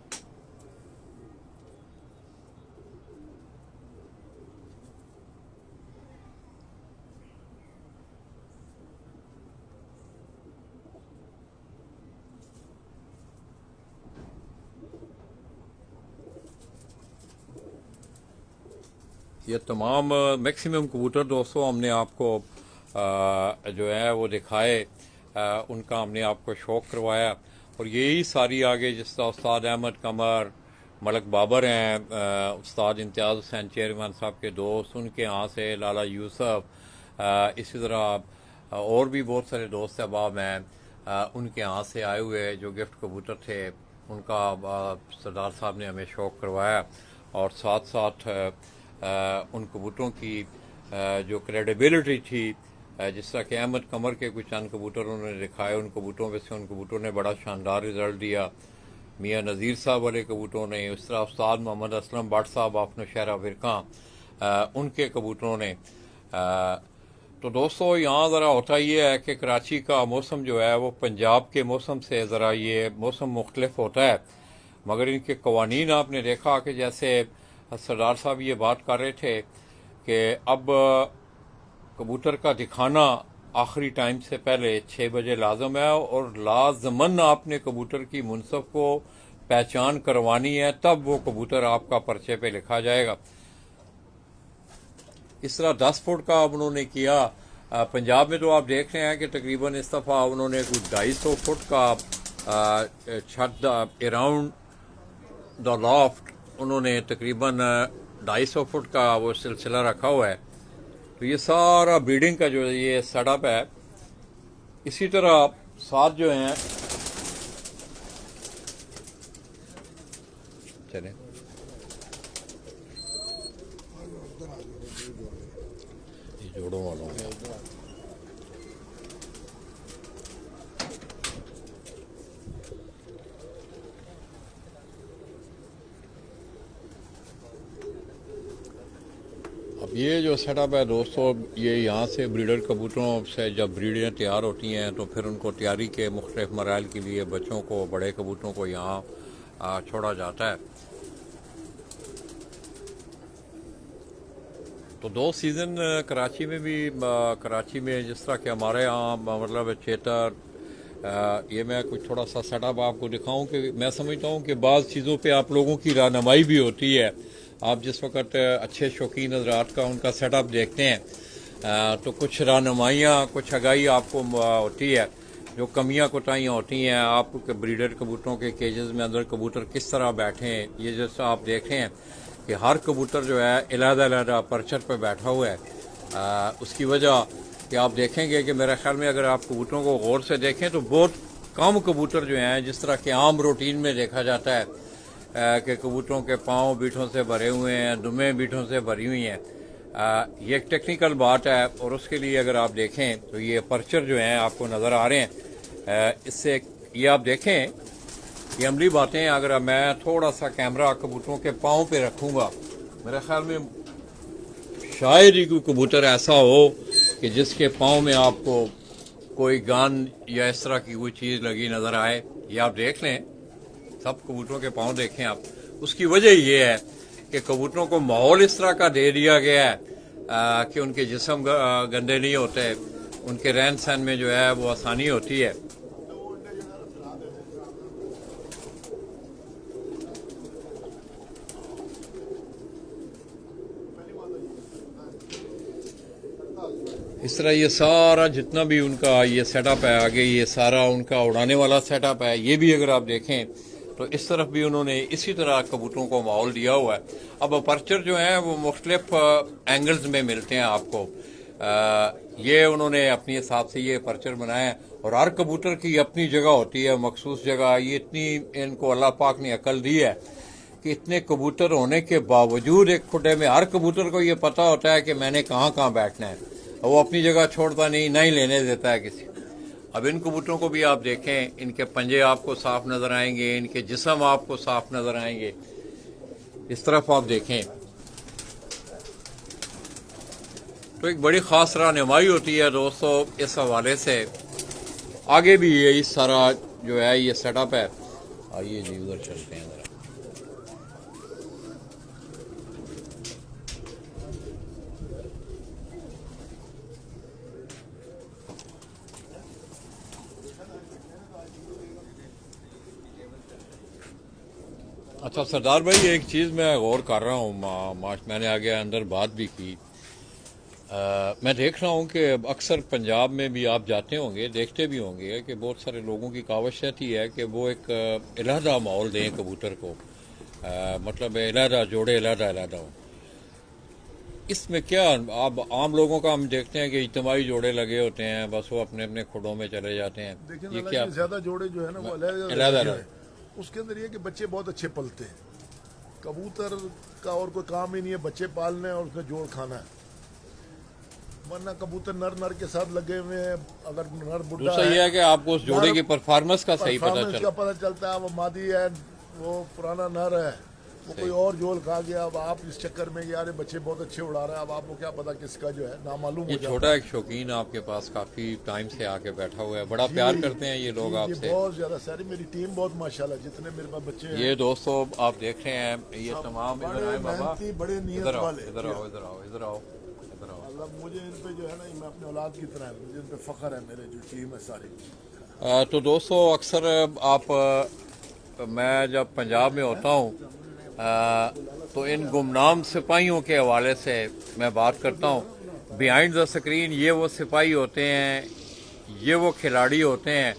یہ تمام میکسیمم کبوتر دوستوں ہم نے آپ کو جو ہے وہ دکھائے، ان کا ہم نے آپ کو شوق کروایا، اور یہی ساری آگے جس طرح استاد احمد قمر، ملک بابر ہیں، استاد امتیاز حسین چیئرمین صاحب کے دوست، ان کے یہاں سے لالا یوسف، اسی طرح اور بھی بہت سارے دوست احباب ہیں ان کے یہاں سے آئے ہوئے جو گفٹ کبوتر تھے، ان کا سردار صاحب نے ہمیں شوق کروایا، اور ساتھ ساتھ ان کبوتروں کی جو کریڈیبلٹی تھی، جس طرح کہ احمد قمر کے کچھ چند کبوتر انہوں نے دکھائے، ان کبوتروں میں سے ان کبوتروں نے بڑا شاندار رزلٹ دیا، میاں نذیر صاحب والے کبوتروں نے، اس طرح استاد محمد اسلم بٹ صاحب آپ نوشہرہ فرقہ ان کے کبوتروں نے۔ تو دوستو یہاں ذرا ہوتا یہ ہے کہ کراچی کا موسم جو ہے وہ پنجاب کے موسم سے ذرا یہ موسم مختلف ہوتا ہے، مگر ان کے قوانین آپ نے دیکھا کہ جیسے سردار صاحب یہ بات کر رہے تھے کہ اب کبوتر کا دکھانا آخری ٹائم سے پہلے 6 بجے لازم ہے، اور لازماً آپ نے کبوتر کی منصف کو پہچان کروانی ہے، تب وہ کبوتر آپ کا پرچے پہ لکھا جائے گا۔ اس طرح 10 فٹ کا انہوں نے کیا، پنجاب میں تو آپ دیکھ رہے ہیں کہ تقریباً اس دفعہ انہوں نے کچھ 250 فٹ کا چھت اراؤنڈ دا لافٹ انہوں نے تقریباً 250 فٹ کا وہ سلسلہ رکھا ہوا ہے۔ تو یہ سارا بریڈنگ کا جو یہ سیٹ اپ ہے، اسی طرح ساتھ جو ہیں چلیں جوڑوں والوں میں اب یہ جو سیٹ اپ ہے دوستو، یہ یہاں سے بریڈر کبوتروں سے جب بریڈیں تیار ہوتی ہیں تو پھر ان کو تیاری کے مختلف مراحل کے لیے بچوں کو، بڑے کبوتروں کو یہاں چھوڑا جاتا ہے۔ تو 2 سیزن کراچی میں بھی، کراچی میں جس طرح کہ ہمارے یہاں مطلب چیتر، یہ میں کچھ تھوڑا سا سیٹ اپ آپ کو دکھاؤں کہ میں سمجھتا ہوں کہ بعض چیزوں پہ آپ لوگوں کی رہنمائی بھی ہوتی ہے۔ آپ جس وقت اچھے شوقین حضرات کا ان کا سیٹ اپ دیکھتے ہیں تو کچھ رہنمائیاں، کچھ آگاہی آپ کو ہوتی ہے، جو کمیاں کوتاہیاں ہوتی ہیں آپ کے بریڈر کبوتروں کے کیجز میں اندر کبوتر کس طرح بیٹھے ہیں۔ یہ جیسا آپ دیکھ رہے ہیں کہ ہر کبوتر جو ہے علیحدہ علیحدہ پرچر پہ بیٹھا ہوا ہے، اس کی وجہ کہ آپ دیکھیں گے کہ میرے خیال میں اگر آپ کبوتروں کو غور سے دیکھیں تو بہت کم کبوتر جو ہیں جس طرح کہ عام روٹین میں دیکھا جاتا ہے کہ کبوتروں کے پاؤں بیٹھوں سے بھرے ہوئے ہیں، دمیں بیٹھوں سے بھری ہوئی ہیں۔ یہ ایک ٹیکنیکل بات ہے، اور اس کے لیے اگر آپ دیکھیں تو یہ پرچر جو ہیں آپ کو نظر آ رہے ہیں، اس سے یہ آپ دیکھیں یہ عملی باتیں، اگر میں تھوڑا سا کیمرہ کبوتروں کے پاؤں پہ رکھوں گا، میرے خیال میں شاید ہی کوئی کبوتر ایسا ہو کہ جس کے پاؤں میں آپ کو کوئی گان یا اس طرح کی کوئی چیز لگی نظر آئے۔ یہ آپ دیکھ لیں، سب کبوتروں کے پاؤں دیکھیں آپ۔ اس کی وجہ یہ ہے کہ کبوتروں کو ماحول اس طرح کا دے دیا گیا ہے کہ ان کے جسم گندے نہیں ہوتے، ان کے رہن سہن میں جو ہے وہ آسانی ہوتی ہے۔ اس طرح یہ سارا جتنا بھی ان کا یہ سیٹ اپ ہے، آگے یہ سارا ان کا اڑانے والا سیٹ اپ ہے، یہ بھی اگر آپ دیکھیں تو اس طرف بھی انہوں نے اسی طرح کبوتروں کو ماحول دیا ہوا ہے۔ اب اپرچر جو ہیں وہ مختلف اینگلز میں ملتے ہیں آپ کو، یہ انہوں نے اپنی حساب سے یہ اپرچر بنایا ہے، اور ہر کبوتر کی اپنی جگہ ہوتی ہے، مخصوص جگہ۔ یہ اتنی ان کو اللہ پاک نے عقل دی ہے کہ اتنے کبوتر ہونے کے باوجود ایک کھڈے میں ہر کبوتر کو یہ پتا ہوتا ہے کہ میں نے کہاں کہاں بیٹھنا ہے، اور وہ اپنی جگہ چھوڑتا نہیں، نہ ہی لینے دیتا ہے کسی۔ اب ان کبوتروں کو بھی آپ دیکھیں، ان کے پنجے آپ کو صاف نظر آئیں گے، ان کے جسم آپ کو صاف نظر آئیں گے۔ اس طرف آپ دیکھیں تو ایک بڑی خاص رہنمائی ہوتی ہے دوستو اس حوالے سے۔ آگے بھی یہی سارا جو ہے یہ سیٹ اپ ہے۔ آئیے جی ادھر چلتے ہیں ذرا۔ اچھا سردار بھائی، ایک چیز میں غور کر رہا ہوں، میں نے آگے اندر بات بھی کی، میں دیکھ رہا ہوں کہ اکثر پنجاب میں بھی آپ جاتے ہوں گے، دیکھتے بھی ہوں گے کہ بہت سارے لوگوں کی کاوش رہتی ہے کہ وہ ایک علیحدہ ماحول دیں کبوتر کو، مطلب علیحدہ جوڑے علیحدہ ہوں۔ اس میں کیا اب عام لوگوں کا ہم دیکھتے ہیں کہ اجتماعی جوڑے لگے ہوتے ہیں، بس وہ اپنے اپنے کھڈوں میں چلے جاتے ہیں، دیکھیں یہ کیا زیادہ جوڑے جو ہے نا وہ علیحدہ ہے، اس کے اندر یہ کہ بچے بہت اچھے پلتے ہیں۔ کبوتر کا اور کوئی کام ہی نہیں ہے، بچے پالنے اور اس کا جوڑ کھانا ہے، ورنہ کبوتر نر کے ساتھ لگے ہوئے ہیں۔ اگر نر بڈھا دوسرا یہ ہے کہ آپ کو اس جوڑے کی پرفارمنس کا صحیح پتہ چلتا ہے، وہ مادی ہے، وہ پرانا نر ہے، وہ کوئی اور جول کھا گیا۔ اب آپ اس چکر میں یار بچے بہت اچھے اڑا رہے ہیں، اب آپ کو کیا پتا کس کا جو ہے نامعلوم ہو یہ جاتا ہے۔ چھوٹا ایک شوقین آپ کے پاس کافی ٹائم سے آ کے بیٹھا ہوا ہے، بڑا پیار کرتے ہیں یہ لوگ آپ سے۔ بہت زیادہ ساری میری ٹیم بہت ماشاءاللہ، جتنے میرے پاس بچے ہیں یہ دوستو آپ دیکھ رہے ہیں یہ تمام ادھر آئے بابا، محنتی، بڑے نیت ادھر آؤ والے۔ ادھر آؤ ادھر آؤ ادھر آؤ ادھر آؤ۔ اللہ مجھے ان پہ جو ہے نا، میں اپنے اولاد کی طرح ہے، مجھے ان پہ فخر ہے، میرے جو ٹیم ہے ساری۔ تو دوستو اکثر آپ میں جب پنجاب میں ہوتا ہوں تو ان گمنام سپاہیوں کے حوالے سے میں بات کرتا ہوں۔ بیہائنڈ دا اسکرین یہ وہ سپاہی ہوتے ہیں، یہ وہ کھلاڑی ہوتے ہیں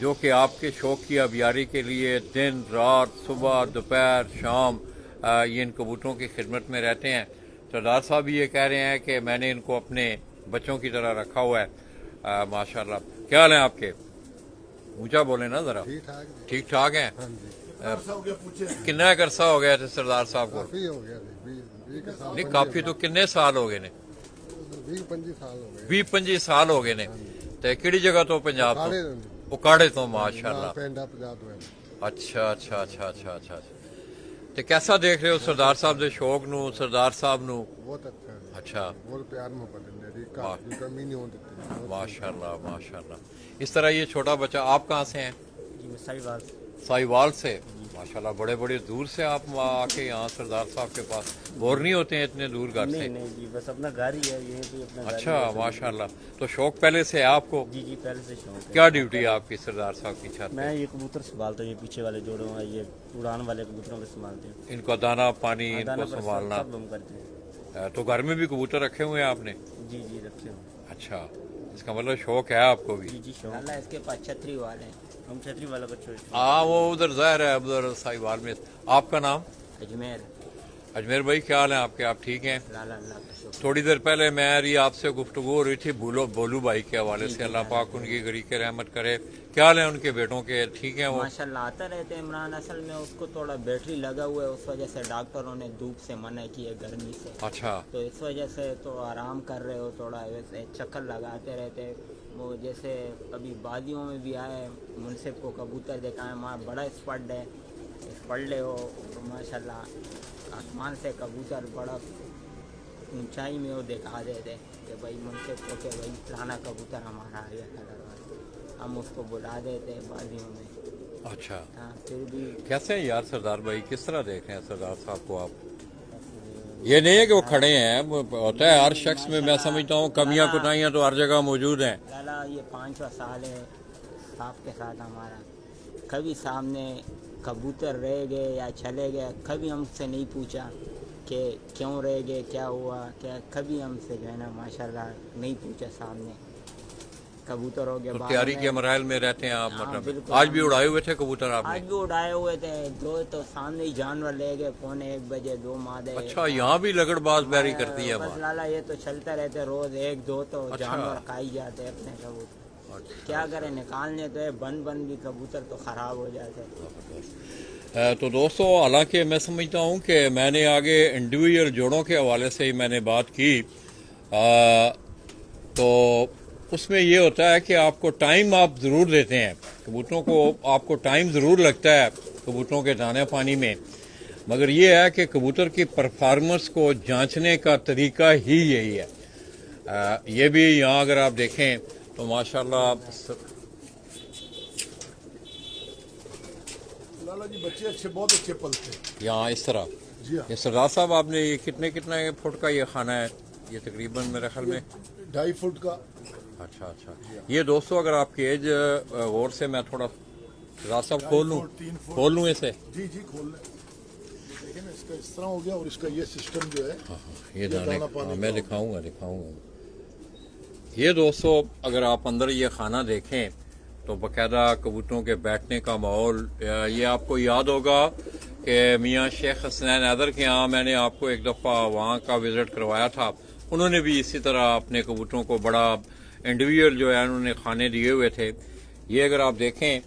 جو کہ آپ کے شوق کی آبیاری کے لیے دن رات، صبح دوپہر شام یہ ان کبوتروں کی خدمت میں رہتے ہیں۔ سردار صاحب بھی یہ کہہ رہے ہیں کہ میں نے ان کو اپنے بچوں کی طرح رکھا ہوا ہے۔ ماشاءاللہ، کیا حال ہیں آپ کے؟ اونچا بولیں نا ذرا۔ ٹھیک ٹھاک ہیں؟ کتنا عرصہ ہو گیا تھے سردار صاحب کو؟ نہیں کافی تو کتنے سال ہو گئے نے؟ 20-25 سال ہو گئے نے۔ تے کیڑی جگہ تو پنجاب تو اکاڑے تو ماشاءاللہ۔ اچھا اچھا اچھا اچھا اچھا۔ تے کیسا دیکھ رہے ہو سردار صاحب دے شوق نو، سردار صاحب نو؟ بہت اچھا ہے، اچھا بہت پیار محبت ہے، کمی نہیں ہونے دیتے۔ ماشاءاللہ ماشاءاللہ۔ اس طرح یہ چھوٹا بچہ، آپ کہاں سے ہیں؟ جی میں ساہیوال ساہیوال سے؟ ماشاءاللہ بڑے بڑے دور سے آپ آ کے یہاں سردار صاحب کے پاس بور نہیں ہوتے ہیں اتنے دور گھر سے؟ نہیں جی، بس اپنا گھر ہی ہے یہیں پہ اپنا۔ اچھا ماشاءاللہ، تو شوق پہلے سے ہے آپ کو؟ جی پہلے سے شوق ہے۔ کیا ڈیوٹی ہے آپ کی سردار صاحب کی چھت؟ میں یہ کبوتر سنبھالتا ہوں، یہ پیچھے والے جوڑے ہیں، یہ اڑان والے کبوتروں کو سنبھالتے ہیں، ان کو دانا پانی ان دانا کو پر سنبھالنا۔ سب ہم کرتے ہیں۔ تو گھر میں بھی کبوتر رکھے ہوئے ہیں آپ نے؟ جی رکھتے ہیں۔ اچھا، اس کا مطلب شوق ہے آپ کو بھی؟ جی شوق اللہ، اس کے پاس چھتری والے ہیں، ہم چھتری والا کو چھوڑتے ہیں۔ ہاں وہ ادھر ظاہر ہے ادھر ساہیوال میں۔ آپ کا نام؟ اجمیر۔ اجمیر بھائی کیا حال ہیں آپ کے؟ آپ ٹھیک ہیں؟ اللہ کا شکر۔ تھوڑی دیر پہلے میری آپ سے گفتگو ہو رہی تھی بولو بھائی کے حوالے سے، اللہ پاک ان کی غریق رحمت کرے۔ کیا حال ہیں ان کے بیٹوں کے؟ ٹھیک ہیں وہ؟ ماشاءاللہ آتا رہتے ہیں عمران، اصل میں اس کو تھوڑا بیٹری لگا ہوا ہے، اس وجہ سے ڈاکٹروں نے دھوپ سے منع کی ہے، گرمی سے، اچھا تو اس وجہ سے تو آرام کر رہے ہو، تھوڑا ویسے چکر لگاتے رہتے۔ وہ جیسے ابھی بادیوں میں بھی آئے، منصف کو کبوتر دیکھا ہے، وہاں بڑا اسپڈ ہے، اسپڈ لے ہو تو ماشاءاللہ آسمان سے کبوتر بڑا اونچائی میں وہ دکھا دیتے کہ بھائی منصف کو کہ بھائی فلانا کبوتر ہمارا آ گیا تھا، ہم اس کو بلا دیتے بادیوں میں۔ اچھا، ہاں پھر بھی کیسے ہیں یار سردار بھائی؟ کس طرح دیکھ رہے ہیں سردار صاحب کو آپ؟ یہ نہیں ہے کہ وہ کھڑے ہیں، ہوتا ہے ہر شخص میں، میں سمجھتا ہوں کمیاں کوتاہیاں تو ہر جگہ موجود ہیں۔ لالا یہ 5واں سال ہے صاحب کے ساتھ ہمارا، کبھی سامنے کبوتر رہ گئے یا چلے گئے، کبھی ہم سے نہیں پوچھا کہ کیوں رہ گئے، کیا ہوا، کیا کبھی ہم سے جو ہے نا ماشاءاللہ نہیں پوچھا سامنے۔ کبوتر ہو گیا تو تیاری کے مراحل میں رہتے ہیں آپ؟ ہاں، مطلب بالکل۔ آج بھی اڑائے ہوئے تھے کبوتر آپ آج نے؟ بھی اڑائے ہوئے تھے، دو تو سامنے ہی جانور لے گئے، 1:45 بجے 2 مادے۔ اچھا، یہاں بھی لگڑ باز بیری کرتی ہے بس وہاں؟ لالا یہ تو چلتے رہتے روز، 1-2 تو جانور کھائی جاتے اپنے کبوتر، کیا کریں، نکالنے تو ہے، بن بھی کبوتر تو خراب ہو جاتے۔ تو دوستو حالانکہ میں سمجھتا ہوں کہ میں نے آگے انڈیویجول جوڑوں کے حوالے سے ہی میں نے بات کی تو اس میں یہ ہوتا ہے کہ آپ کو ٹائم آپ ضرور دیتے ہیں کبوتروں کو، آپ کو ٹائم ضرور لگتا ہے کبوتروں کے دانے پانی میں، مگر یہ ہے کہ کبوتر کی پرفارمنس کو جانچنے کا طریقہ ہی یہی ہے۔ یہ بھی یہاں اگر آپ دیکھیں تو ماشاءاللہ لالا جی بچے اچھے، بہت اچھے پلتے ہیں یہاں اس طرح۔ جی ہاں، یہ سردار صاحب آپ نے یہ کتنے فٹ کا یہ خانہ ہے؟ یہ تقریباً میرے خیال میں 2.5 فٹ کا۔ اچھا یہ دوستو اگر آپ کی ایج غور سے میں تھوڑا سردار صاحب کھول لوں اسے؟ جی کھول لیں، دیکھیں نا اس کا اس طرح ہو گیا، اور اس کا یہ سسٹم جو ہے یہ دانا پانی میں دکھاؤں گا۔ یہ دوستو اگر آپ اندر یہ خانہ دیکھیں تو باقاعدہ کبوتروں کے بیٹھنے کا ماحول، یہ آپ کو یاد ہوگا کہ میاں شیخ حسنین حیدر کے یہاں میں نے آپ کو ایک دفعہ وہاں کا وزٹ کروایا تھا، انہوں نے بھی اسی طرح اپنے کبوتروں کو بڑا انڈیویجول جو ہے انہوں نے کھانے دیے ہوئے تھے۔ یہ اگر آپ دیکھیں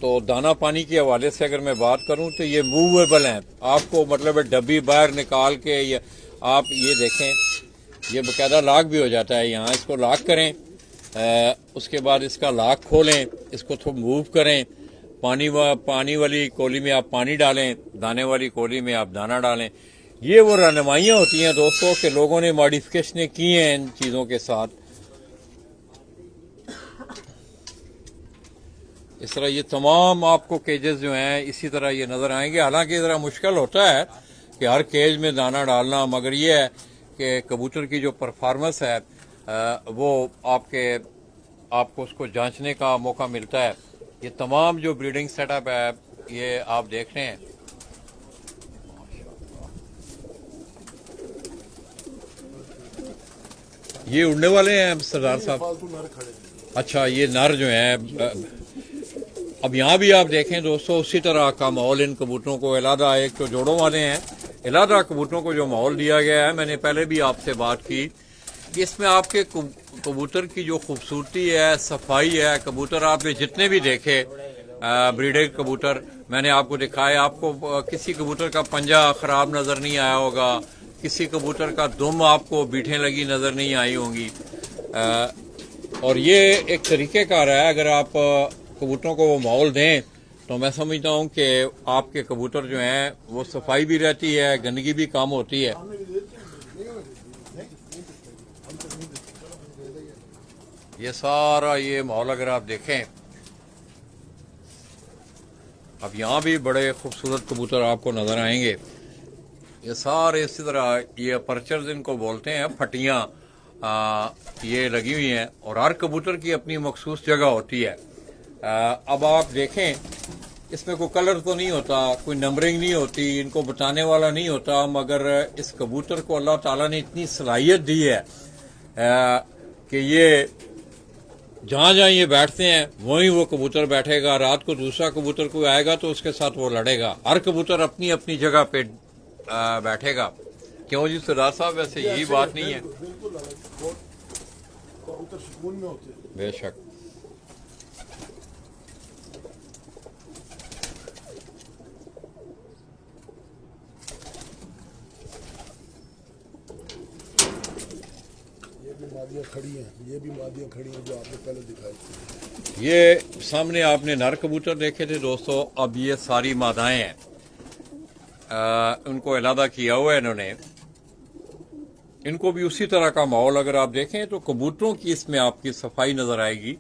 تو دانہ پانی کے حوالے سے اگر میں بات کروں تو یہ موویبل ہیں، آپ کو مطلب ڈبی باہر نکال کے آپ یہ دیکھیں، یہ باقاعدہ لاک بھی ہو جاتا ہے یہاں، اس کو لاک کریں، اس کے بعد اس کا لاک کھولیں، اس کو تھوڑا موو کریں، پانی والی کولی میں آپ پانی ڈالیں، دانے والی کولی میں آپ دانہ ڈالیں۔ یہ وہ رہنمائیاں ہوتی ہیں دوستوں کہ لوگوں نے ماڈیفکیشنیں کی ہیں ان چیزوں کے ساتھ۔ اس طرح یہ تمام آپ کو کیجز جو ہیں اسی طرح یہ نظر آئیں گے، حالانکہ ذرا مشکل ہوتا ہے کہ ہر کیج میں دانہ ڈالنا، مگر یہ ہے کہ کبوتر کی جو پرفارمنس ہے وہ آپ کو اس کو جانچنے کا موقع ملتا ہے۔ یہ تمام جو بریڈنگ سیٹ اپ ہے یہ آپ دیکھ رہے ہیں، یہ اڑنے والے ہیں سردار صاحب؟ فالتو نر کھڑے ہیں۔ اچھا یہ نر جو ہیں، اب یہاں بھی آپ دیکھیں دوستو اسی طرح کا ماحول ان کبوتروں کو علیحدہ، ایک تو جوڑوں والے ہیں، علیحدہ کبوتروں کو جو ماحول دیا گیا ہے، میں نے پہلے بھی آپ سے بات کی کہ اس میں آپ کے کبوتر کی جو خوبصورتی ہے، صفائی ہے، کبوتر آپ نے جتنے بھی دیکھے بریڈر کبوتر میں نے آپ کو دکھائے، آپ کو کسی کبوتر کا پنجہ خراب نظر نہیں آیا ہوگا، کسی کبوتر کا دم آپ کو بیٹھیں لگی نظر نہیں آئی ہوں گی، اور یہ ایک طریقہ کار ہے، اگر آپ کبوتروں کو وہ ماحول دیں تو میں سمجھتا ہوں کہ آپ کے کبوتر جو ہیں وہ صفائی بھی رہتی ہے، گندگی بھی کم ہوتی ہے۔ یہ سارا یہ ماحول اگر آپ دیکھیں، اب یہاں بھی بڑے خوبصورت کبوتر آپ کو نظر آئیں گے، یہ سارے اسی طرح یہ اپرچرز ان کو بولتے ہیں، پھٹیاں یہ لگی ہوئی ہیں، اور ہر کبوتر کی اپنی مخصوص جگہ ہوتی ہے۔ اب آپ دیکھیں اس میں کوئی کلر تو نہیں ہوتا، کوئی نمبرنگ نہیں ہوتی، ان کو بتانے والا نہیں ہوتا، مگر اس کبوتر کو اللہ تعالیٰ نے اتنی صلاحیت دی ہے کہ یہ جہاں یہ بیٹھتے ہیں وہیں وہ کبوتر بیٹھے گا، رات کو دوسرا کبوتر کوئی آئے گا تو اس کے ساتھ وہ لڑے گا، ہر کبوتر اپنی اپنی جگہ پہ بیٹھے گا۔ کیوں جی سردار صاحب، ویسے یہی بات نہیں ہے؟ بالکل کبوتر سکون میں ہوتے ہیں۔ بے شک۔ مادیاں کھڑی ہیں، یہ بھی مادیاں کھڑی ہیں جو آپ نے پہلے دکھائی تھی۔ یہ سامنے آپ نے نر کبوتر دیکھے تھے دوستو، اب یہ ساری مادائیں ہیں، ان کو علیحدہ کیا ہوا ہے انہوں نے، ان کو بھی اسی طرح کا ماحول اگر آپ دیکھیں تو کبوتروں کی اس میں آپ کی صفائی نظر آئے گی،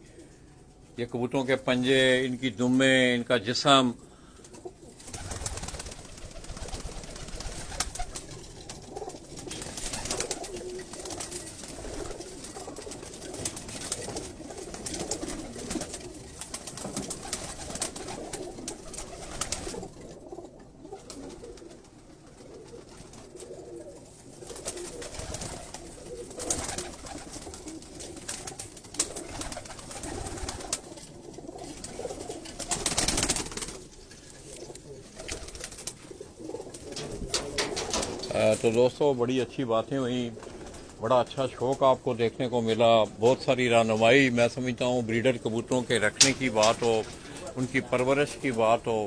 یہ کبوتروں کے پنجے، ان کی دمیں، ان کا جسم، تو دوستو بڑی اچھی باتیں ہوئیں، بڑا اچھا شوق آپ کو دیکھنے کو ملا، بہت ساری رہنمائی، میں سمجھتا ہوں بریڈر کبوتروں کے رکھنے کی بات ہو، ان کی پرورش کی بات ہو،